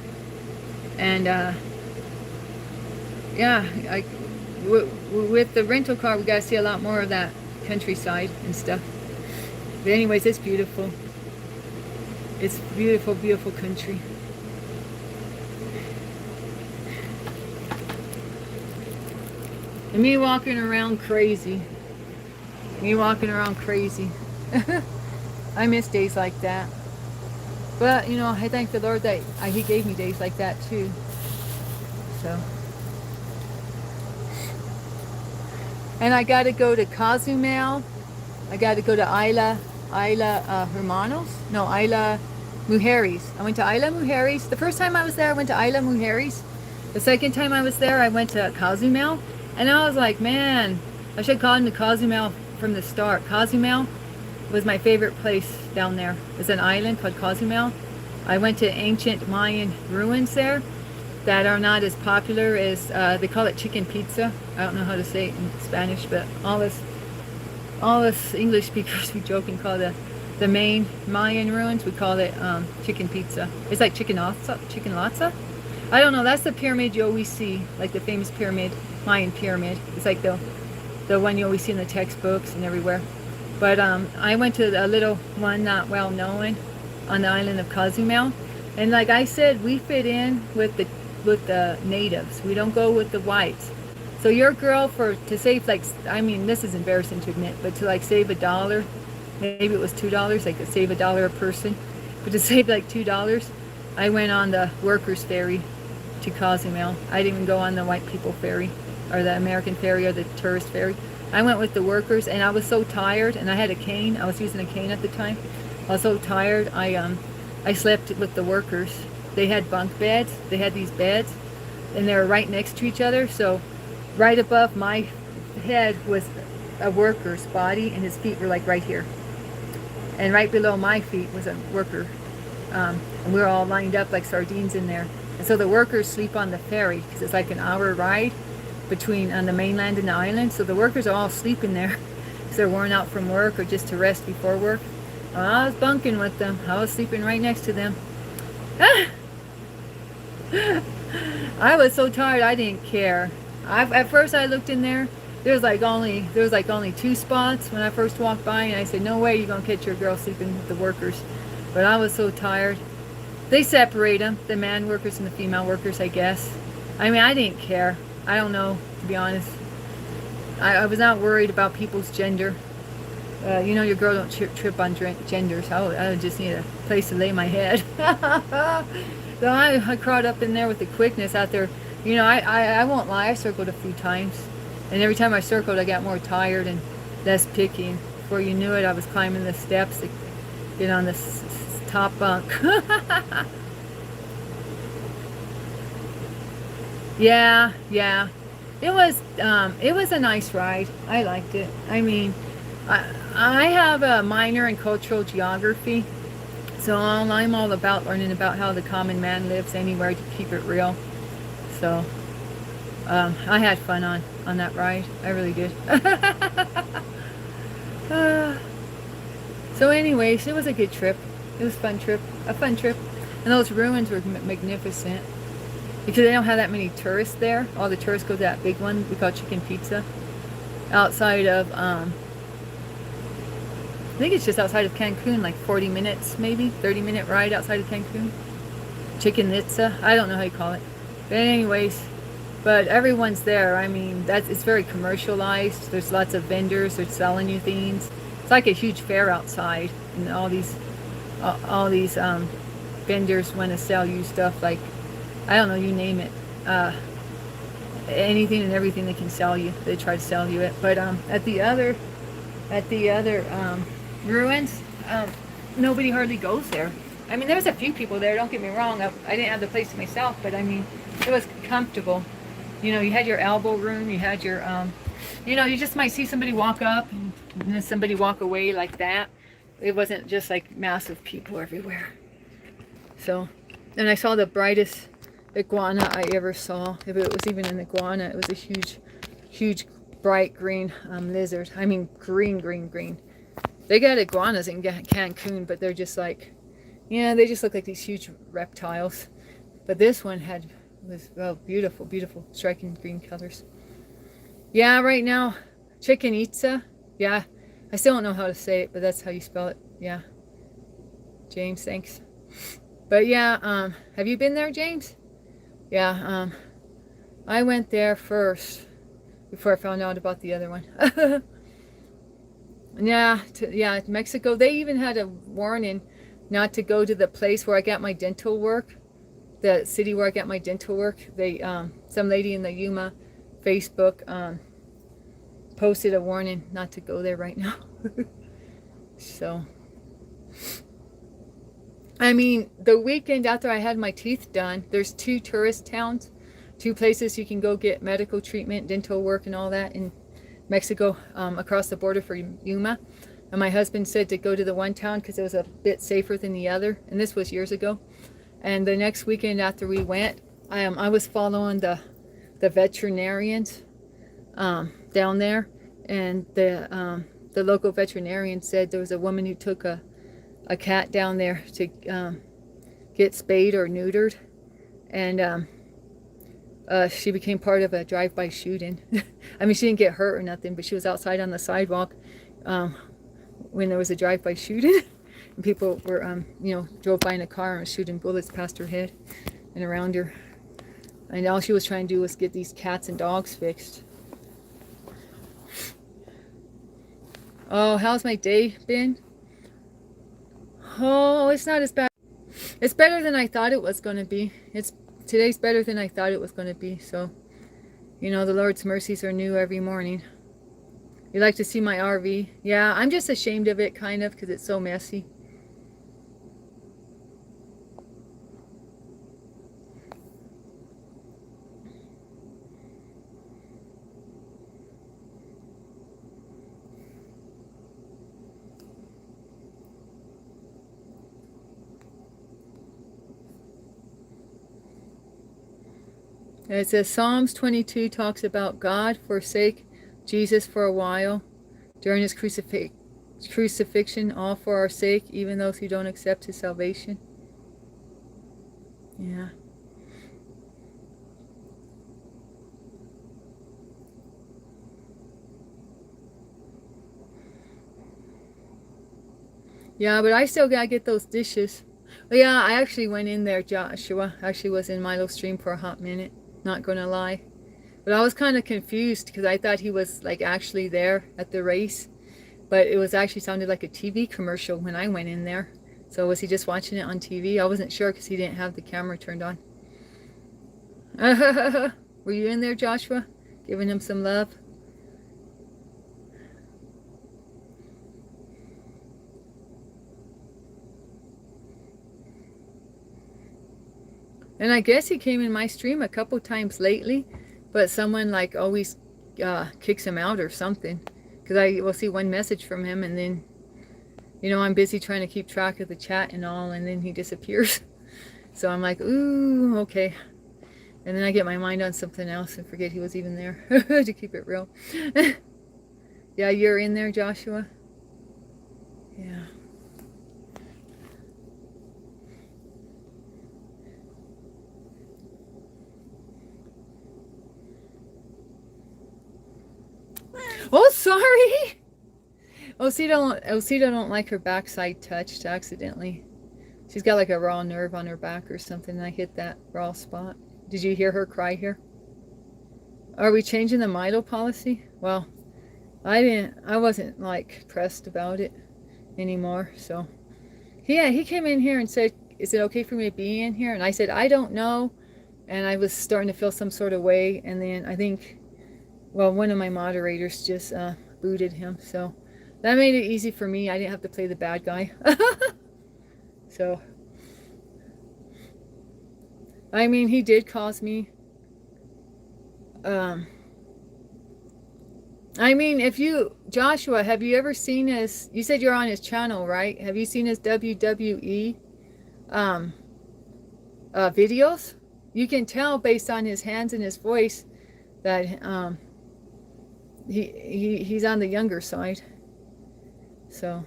And yeah, with the rental car, we got to see a lot more of that countryside and stuff. But anyways, it's beautiful. It's beautiful, beautiful country. And me walking around crazy. Me walking around crazy. I miss days like that. But, you know, I thank the Lord that He gave me days like that too. So. And I got to go to Cozumel. I got to go to Isla Hermanos? No, Isla Mujeres. I went to Isla Mujeres. The first time I was there, I went to Isla Mujeres. The second time I was there, I went to Cozumel. And I was like, man, I should call him to Cozumel from the start. Cozumel was my favorite place down there. It's an island called Cozumel. I went to ancient Mayan ruins there that are not as popular as, they call it chicken pizza. I don't know how to say it in Spanish, but all us English speakers, we joke and call the main Mayan ruins, we call it chicken pizza. It's like chicken latza. I don't know, that's the pyramid you always see, like the famous pyramid, Mayan pyramid. It's like the one you always see in the textbooks and everywhere. But I went to a little one not well known on the island of Cozumel. And like I said, we fit in with the natives. We don't go with the whites. So your girl, to save, like, I mean, this is embarrassing to admit, but to like save $1, maybe it was $2, like to save $1 a person, but to save like $2, I went on the workers ferry to Cozumel. I didn't even go on the white people ferry, or the American ferry, or the tourist ferry. I went with the workers, and I was so tired, and I had a cane. I was using a cane at the time. I was so tired, I slept with the workers. They had bunk beds. They had these beds, and they were right next to each other, so right above my head was a worker's body, and his feet were like right here. and right below my feet was a worker. And we were all lined up like sardines in there. And so the workers sleep on the ferry because it's like an hour ride between on the mainland and the island. So the workers are all sleeping there because they're worn out from work or just to rest before work. Well, I was bunking with them. I was sleeping right next to them. I was so tired I didn't care. At first I looked in there. There was like only 2 spots when I first walked by, and I said, "No way you're gonna catch your girl sleeping with the workers." But I was so tired. They separate them, the man workers and the female workers, I guess. I mean, I didn't care. I don't know, to be honest. I was not worried about people's gender. You know, your girl don't trip on gender, so I would just need a place to lay my head. So I crawled up in there with the quickness out there. You know, I won't lie, I circled a few times. And every time I circled, I got more tired and less picky. Before you knew it, I was climbing the steps to get on this top bunk. Yeah. It was a nice ride. I liked it. I mean, I have a minor in cultural geography, so I'm all about learning about how the common man lives anywhere to keep it real. So I had fun on that ride. I really did. So anyways, it was a good trip. It was a fun trip. And those ruins were magnificent. Because they don't have that many tourists there. All the tourists go to that big one we call Chicken Pizza. Outside of, I think it's just outside of Cancun, like 40 minutes maybe, 30-minute ride outside of Cancun. Chicken Itza, I don't know how you call it. But anyways, but everyone's there. I mean, it's very commercialized. There's lots of vendors. They're selling you things. It's like a huge fair outside, and all these vendors want to sell you stuff like, I don't know, you name it. Anything and everything they can sell you. They try to sell you it. But at the other ruins, nobody hardly goes there. I mean, there's a few people there. Don't get me wrong. I didn't have the place to myself, but I mean, it was comfortable. You know, you had your elbow room. You had your, you know, you just might see somebody walk up and then somebody walk away like that. It wasn't just like massive people everywhere. So, and I saw the brightest iguana I ever saw. If it was even an iguana, it was a huge bright green lizard. I mean, green. They got iguanas in Cancun, but they're just like, yeah, they just look like these huge reptiles. But this one was well, beautiful, striking green colors. Yeah, right now, Chicken Itza. Yeah, I still don't know how to say it, but that's how you spell it. Yeah, James, thanks. But yeah, have you been there, James? Yeah, I went there first before I found out about the other one. Yeah, Mexico. They even had a warning not to go to the place where I got my dental work, the city where I got my dental work. They, some lady in the Yuma Facebook posted a warning not to go there right now. So, I mean, the weekend after I had my teeth done, there's 2 tourist towns, 2 places you can go get medical treatment, dental work, and all that in Mexico, across the border for Yuma. And my husband said to go to the one town because it was a bit safer than the other. And this was years ago. And the next weekend after we went, I was following the veterinarians down there, and the local veterinarian said there was a woman who took a cat down there to get spayed or neutered, and she became part of a drive-by shooting. I mean, she didn't get hurt or nothing, but she was outside on the sidewalk when there was a drive-by shooting. And people were, you know, drove by in a car and shooting bullets past her head and around her. And all she was trying to do was get these cats and dogs fixed. Oh, how's my day been? Oh, it's not as bad. It's better than I thought it was going to be. Today's better than I thought it was going to be. So, you know, the Lord's mercies are new every morning. You like to see my RV? Yeah, I'm just ashamed of it, kind of, because it's so messy. It says Psalms 22 talks about God forsake Jesus for a while during his crucifixion, all for our sake, even those who don't accept his salvation. Yeah. Yeah, but I still gotta get those dishes. But yeah, I actually went in there, Joshua. Actually was in Milo's stream for a hot minute. Not gonna lie. But I was kind of confused because I thought he was like actually there at the race. But it was actually sounded like a TV commercial when I went in there. So was he just watching it on TV? I wasn't sure because he didn't have the camera turned on. Were you in there, Joshua? Giving him some love? And I guess he came in my stream a couple times lately, but someone like always kicks him out or something. Because I will see one message from him and then, you know, I'm busy trying to keep track of the chat and all, and then he disappears. So I'm like, ooh, okay. And then I get my mind on something else and forget he was even there, to keep it real. Yeah, you're in there, Joshua? Yeah. Oh, sorry! Osita don't like her backside touched accidentally. She's got like a raw nerve on her back or something, and I hit that raw spot. Did you hear her cry here? Are we changing the Milo policy? Well, I wasn't like pressed about it anymore, so. Yeah, he came in here and said, is it okay for me to be in here? And I said, I don't know. And I was starting to feel some sort of way, and then I think, well, one of my moderators just booted him, so that made it easy for me. I didn't have to play the bad guy. So, I mean, he did cause me. I mean, if you, Joshua, have you ever seen his, you said you're on his channel, right? Have you seen his WWE videos? You can tell based on his hands and his voice that he's on the younger side. So.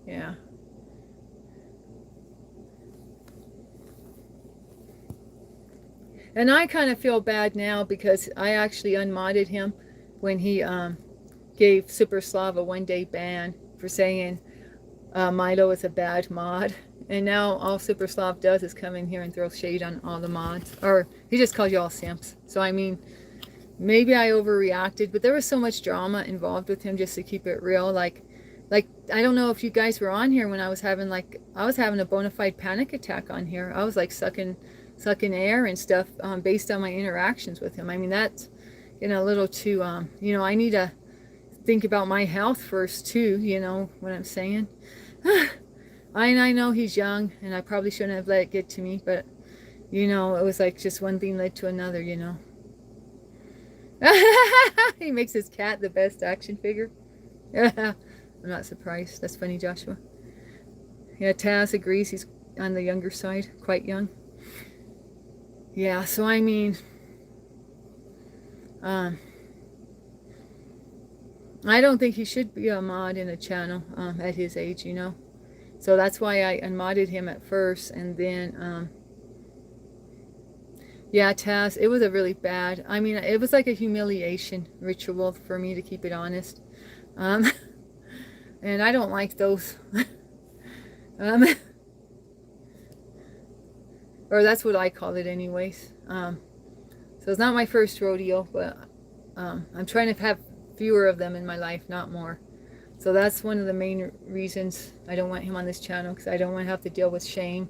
Yeah. And I kind of feel bad now because I actually unmodded him when he gave Superslav a one-day ban for saying Milo is a bad mod. And now all Superslav does is come in here and throw shade on all the mods. Or he just calls you all simps. So I mean, maybe I overreacted, but there was so much drama involved with him, just to keep it real. Like I don't know if you guys were on here when I was having a bona fide panic attack on here. I was like sucking air and stuff based on my interactions with him. I mean, that's a little too, you know, I need to think about my health first too, you know what I'm saying? I know he's young and I probably shouldn't have let it get to me, but you know, it was like just one thing led to another, you know. He makes his cat the best action figure. I'm not surprised. That's funny, Joshua. Yeah, Taz agrees he's on the younger side, quite young. Yeah, so I mean, I don't think he should be a mod in a channel at his age, you know. So that's why I unmodded him at first, and then, yeah, Taz, it was a really bad, I mean, it was like a humiliation ritual for me, to keep it honest. And I don't like those. Or that's what I call it anyways. So it's not my first rodeo, but I'm trying to have fewer of them in my life, not more. So that's one of the main reasons I don't want him on this channel, because I don't want to have to deal with shame.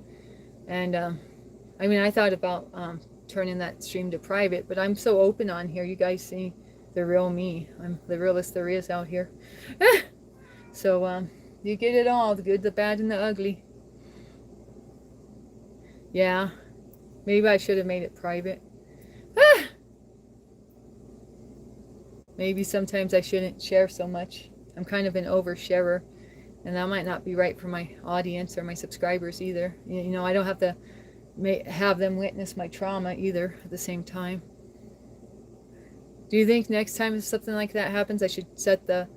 And I mean, I thought about turning that stream to private, but I'm so open on here. You guys see the real me. I'm the realest there is out here. So you get it all, the good, the bad, and the ugly. Yeah, maybe I should have made it private. Maybe sometimes I shouldn't share so much. I'm kind of an oversharer, and that might not be right for my audience or my subscribers either. You know, I don't have to have them witness my trauma either at the same time. Do you think next time if something like that happens, I should set the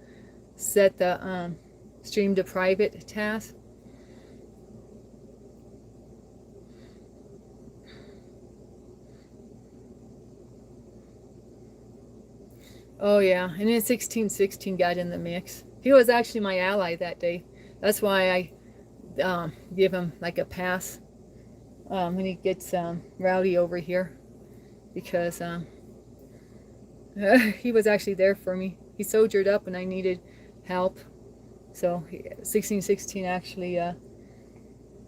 stream to private task? Oh yeah, and then 1616 got in the mix. He was actually my ally that day. That's why I give him like a pass when he gets rowdy over here, because he was actually there for me. He soldiered up when I needed help. So 1616 actually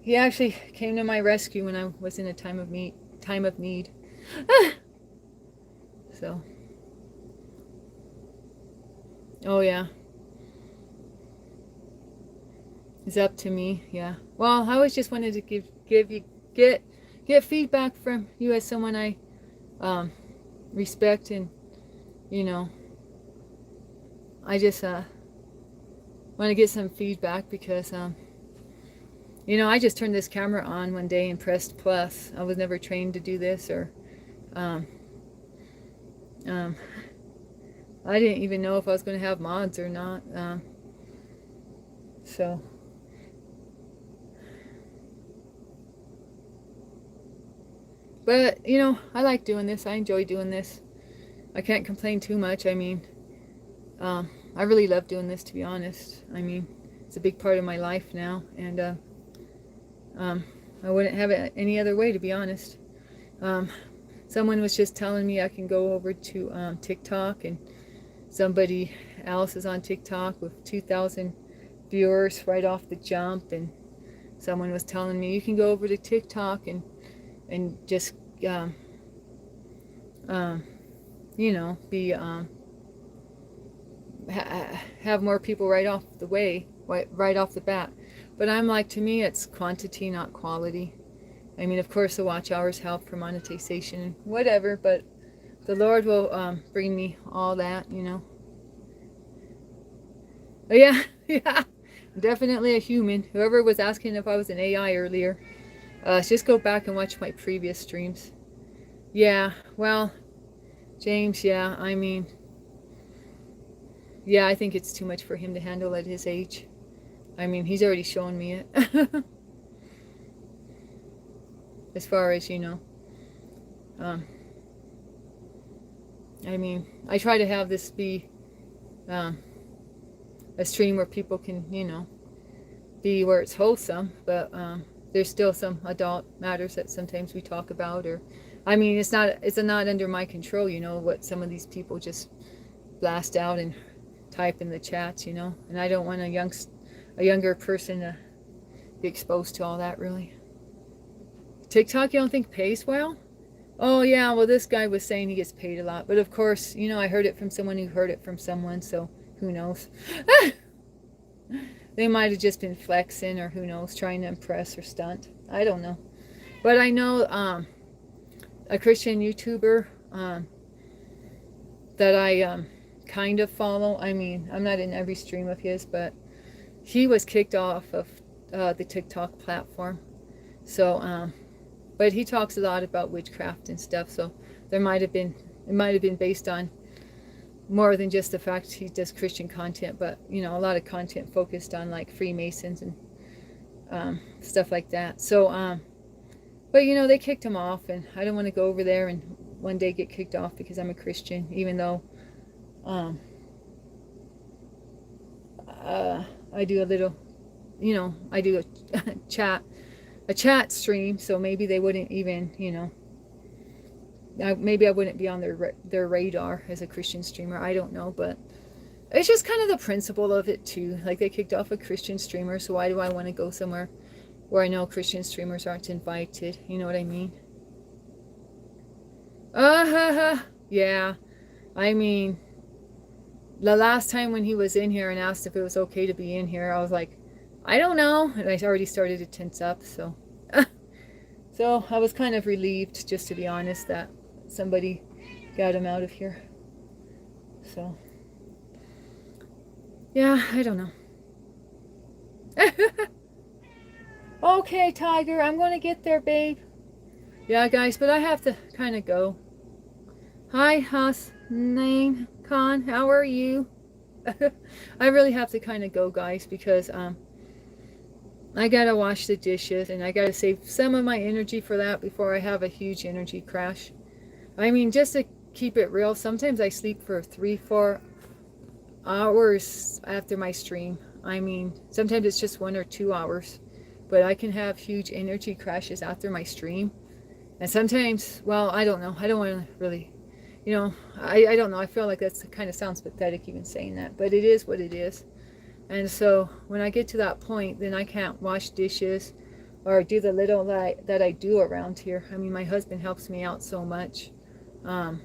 he actually came to my rescue when I was in a time of need. So oh yeah, it's up to me. Yeah. Well, I always just wanted to get feedback from you as someone I respect, and you know, I just want to get some feedback because you know, I just turned this camera on one day and pressed plus. I was never trained to do this, or um, I didn't even know if I was going to have mods or not. So but you know, I like doing this. I enjoy doing this. I can't complain too much. I mean, I really love doing this, to be honest. I mean, it's a big part of my life now, and I wouldn't have it any other way, to be honest. Someone was just telling me I can go over to TikTok, and somebody else is on TikTok with 2,000 viewers right off the jump, and someone was telling me you can go over to TikTok and just you know, be have more people right off the way, right off the bat. But I'm like, to me, it's quantity, not quality. I mean, of course, the watch hours help for monetization and whatever, but the Lord will bring me all that, you know. But yeah, yeah, I'm definitely a human. Whoever was asking if I was an AI earlier, just go back and watch my previous streams. Yeah, well, James, yeah, I mean, yeah, I think it's too much for him to handle at his age. I mean, he's already shown me it. As far as, you know, I mean, I try to have this be a stream where people can, you know, be where it's wholesome, but there's still some adult matters that sometimes we talk about, or I mean, it's not under my control, you know, what some of these people just blast out and type in the chats, you know, and I don't want a younger person to be exposed to all that, really. TikTok, you don't think pays well? Oh yeah, well, this guy was saying he gets paid a lot, but of course, you know, I heard it from someone who heard it from someone, so who knows. They might have just been flexing, or who knows, trying to impress or stunt. I don't know. But I know a Christian YouTuber that I kind of follow. I mean, I'm not in every stream of his, but he was kicked off of the TikTok platform. So, but he talks a lot about witchcraft and stuff. So it might have been based on more than just the fact he does Christian content, but you know, a lot of content focused on like Freemasons and stuff like that. So, but you know, they kicked him off, and I don't want to go over there and one day get kicked off because I'm a Christian, even though I do a little, you know, I do a chat stream, so maybe they wouldn't even, you know, maybe I wouldn't be on their radar as a Christian streamer. I don't know, but it's just kind of the principle of it too. Like, they kicked off a Christian streamer, so why do I want to go somewhere where I know Christian streamers aren't invited? You know what I mean? Yeah. I mean, the last time when he was in here and asked if it was okay to be in here, I was like, I don't know, and I already started to tense up. So so I was kind of relieved, just to be honest, that somebody got him out of here. So Yeah, I don't know. Okay, Tiger, I'm going to get there, babe. Yeah, guys, but I have to kind of go. Hi, Name Khan, how are you? I really have to kind of go, guys, because I gotta wash the dishes and I gotta save some of my energy for that before I have a huge energy crash. I mean, just to keep it real, sometimes I sleep for 3-4 hours after my stream. I mean, sometimes it's just 1 or 2 hours, but I can have huge energy crashes after my stream. And sometimes, well, I don't know. I don't want to really, I don't know. I feel like that's kind of sounds pathetic even saying that, but it is what it is. And so when I get to that point, then I can't wash dishes or do the little that I do around here. I mean, my husband helps me out so much. Um,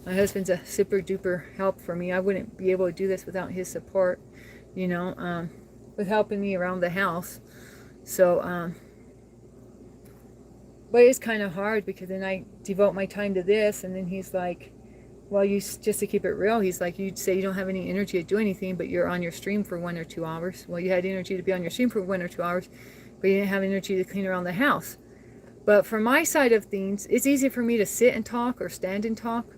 my husband's a super duper help for me. I wouldn't be able to do this without his support, with helping me around the house. So, but it's kind of hard because then I devote my time to this, and then he's like, well, just to keep it real, he's like, you'd say you don't have any energy to do anything, but you're on your stream for 1 or 2 hours. Well, you had energy to be on your stream for 1 or 2 hours, but you didn't have energy to clean around the house. But from my side of things, it's easy for me to sit and talk or stand and talk.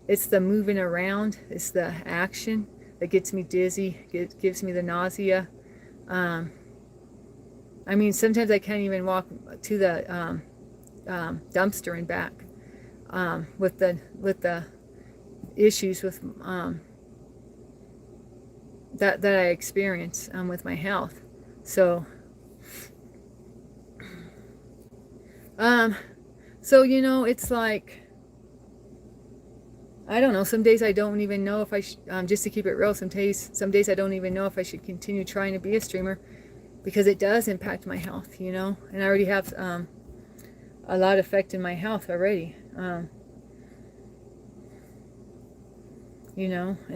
It's the moving around, it's the action that gets me dizzy, gives me the nausea. I mean, sometimes I can't even walk to the dumpster and back with the issues with that I experience with my health. So it's like, I don't know. Some days I don't even know if I just to keep it real. Some days I don't even know if I should continue trying to be a streamer because it does impact my health, and I already have a lot of effect in my health already. And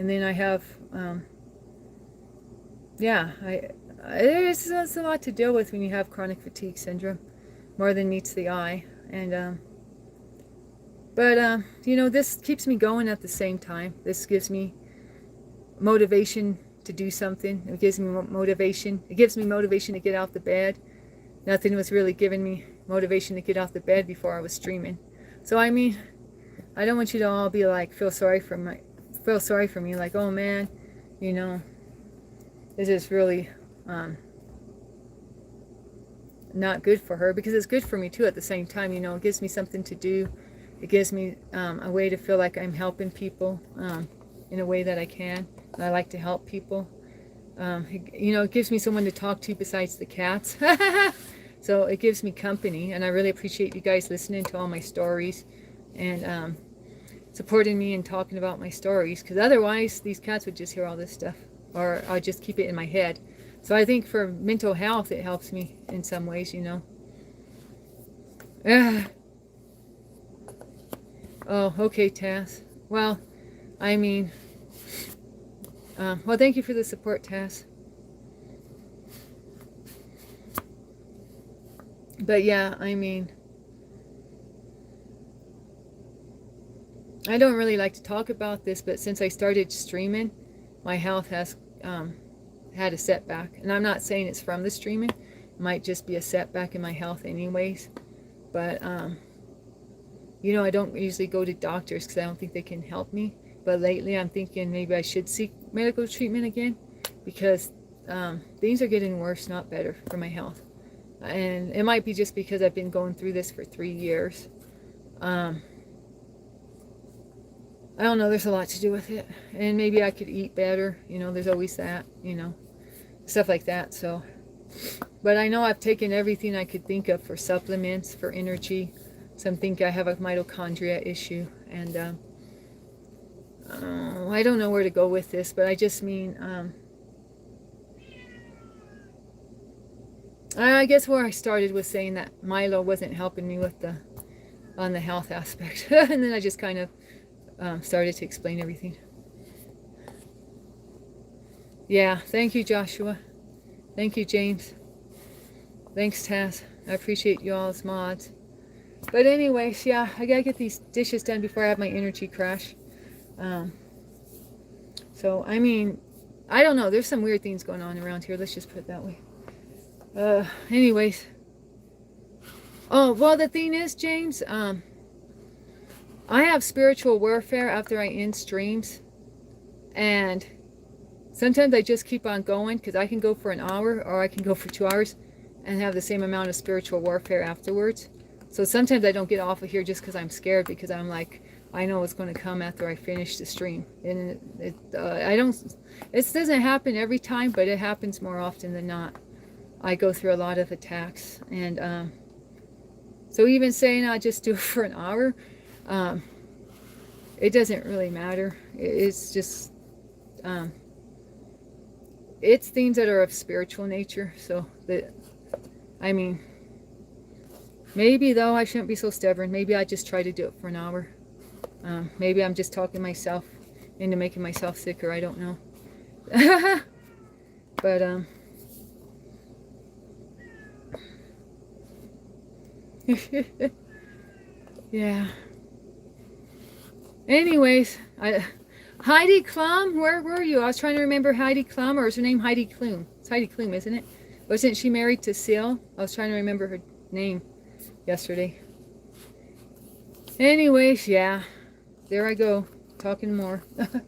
then I have, it's a lot to deal with when you have chronic fatigue syndrome, more than meets the eye, and but this keeps me going at the same time. This gives me motivation to do something. It gives me motivation. It gives me motivation to get out the bed. Nothing was really giving me motivation to get out the bed before I was streaming. So I mean, I don't want you to all be like feel sorry for me, like, oh man, this is really not good for her, because it's good for me too at the same time. It gives me something to do. It gives me a way to feel like I'm helping people in a way that I can. And I like to help people. It gives me someone to talk to besides the cats. So it gives me company, and I really appreciate you guys listening to all my stories and supporting me and talking about my stories, because otherwise these cats would just hear all this stuff, or I'll just keep it in my head. So I think for mental health it helps me in some ways. Oh, okay, Taz. Well, I mean, well, thank you for the support, Taz. But yeah, I mean, I don't really like to talk about this, but since I started streaming, my health has had a setback. And I'm not saying it's from the streaming. It might just be a setback in my health anyways. But, I don't usually go to doctors because I don't think they can help me. But lately I'm thinking maybe I should seek medical treatment again, because things are getting worse, not better, for my health. And it might be just because I've been going through this for 3 years. I don't know, there's a lot to do with it. And maybe I could eat better, there's always that, stuff like that. So, but I know I've taken everything I could think of for supplements, for energy. Some think I have a mitochondria issue, and I don't know where to go with this, but I just mean, I guess where I started was saying that Milo wasn't helping me on the health aspect. And then I just kind of started to explain everything. Yeah, thank you, Joshua. Thank you, James. Thanks, Taz. I appreciate you all's mods. But anyways, yeah, I gotta get these dishes done before I have my energy crash. So, I mean, I don't know. There's some weird things going on around here. Let's just put it that way. Anyways. Oh, well, the thing is, James, I have spiritual warfare after I end streams. And sometimes I just keep on going because I can go for an hour or I can go for 2 hours and have the same amount of spiritual warfare afterwards. So sometimes I don't get off of here just because I'm scared, because I'm like, I know what's going to come after I finish the stream. And it doesn't happen every time, but it happens more often than not. I go through a lot of attacks. And so even saying I'll just do it for an hour, it doesn't really matter. It's just, it's things that are of spiritual nature. So, I mean, maybe though I shouldn't be so stubborn. Maybe I just try to do it for an hour. Maybe I'm just talking myself into making myself sicker. I don't know. But, yeah. Anyways, Heidi Klum, where were you? I was trying to remember Heidi Klum, or is her name Heidi Klum? It's Heidi Klum, isn't it? Wasn't she married to Seal? I was trying to remember her name yesterday. Anyways, yeah. There I go, talking more. But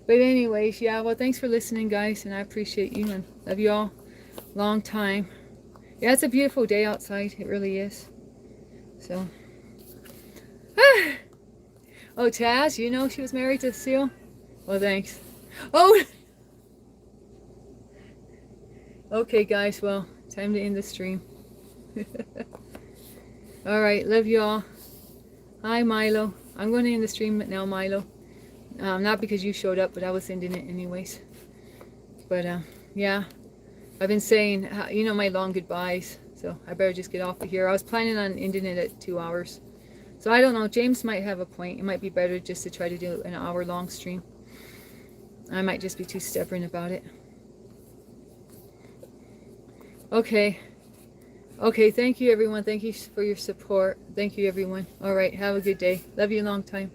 anyways, yeah, well, thanks for listening, guys, and I appreciate you and love you all. Long time. Yeah, it's a beautiful day outside. It really is. So. Oh, Taz, you know she was married to Seal? Well, thanks. Oh! Okay, guys, well, time to end the stream. Alright, love you all. Hi, Milo. I'm going to end the stream now, Milo. Not because you showed up, but I was ending it anyways. But, yeah. I've been saying, you know, my long goodbyes. So I better just get off of here. I was planning on ending it at 2 hours. So I don't know. James might have a point. It might be better just to try to do an hour-long stream. I might just be too stubborn about it. Okay. Okay, thank you, everyone. Thank you for your support. Thank you, everyone. All right, have a good day. Love you a long time.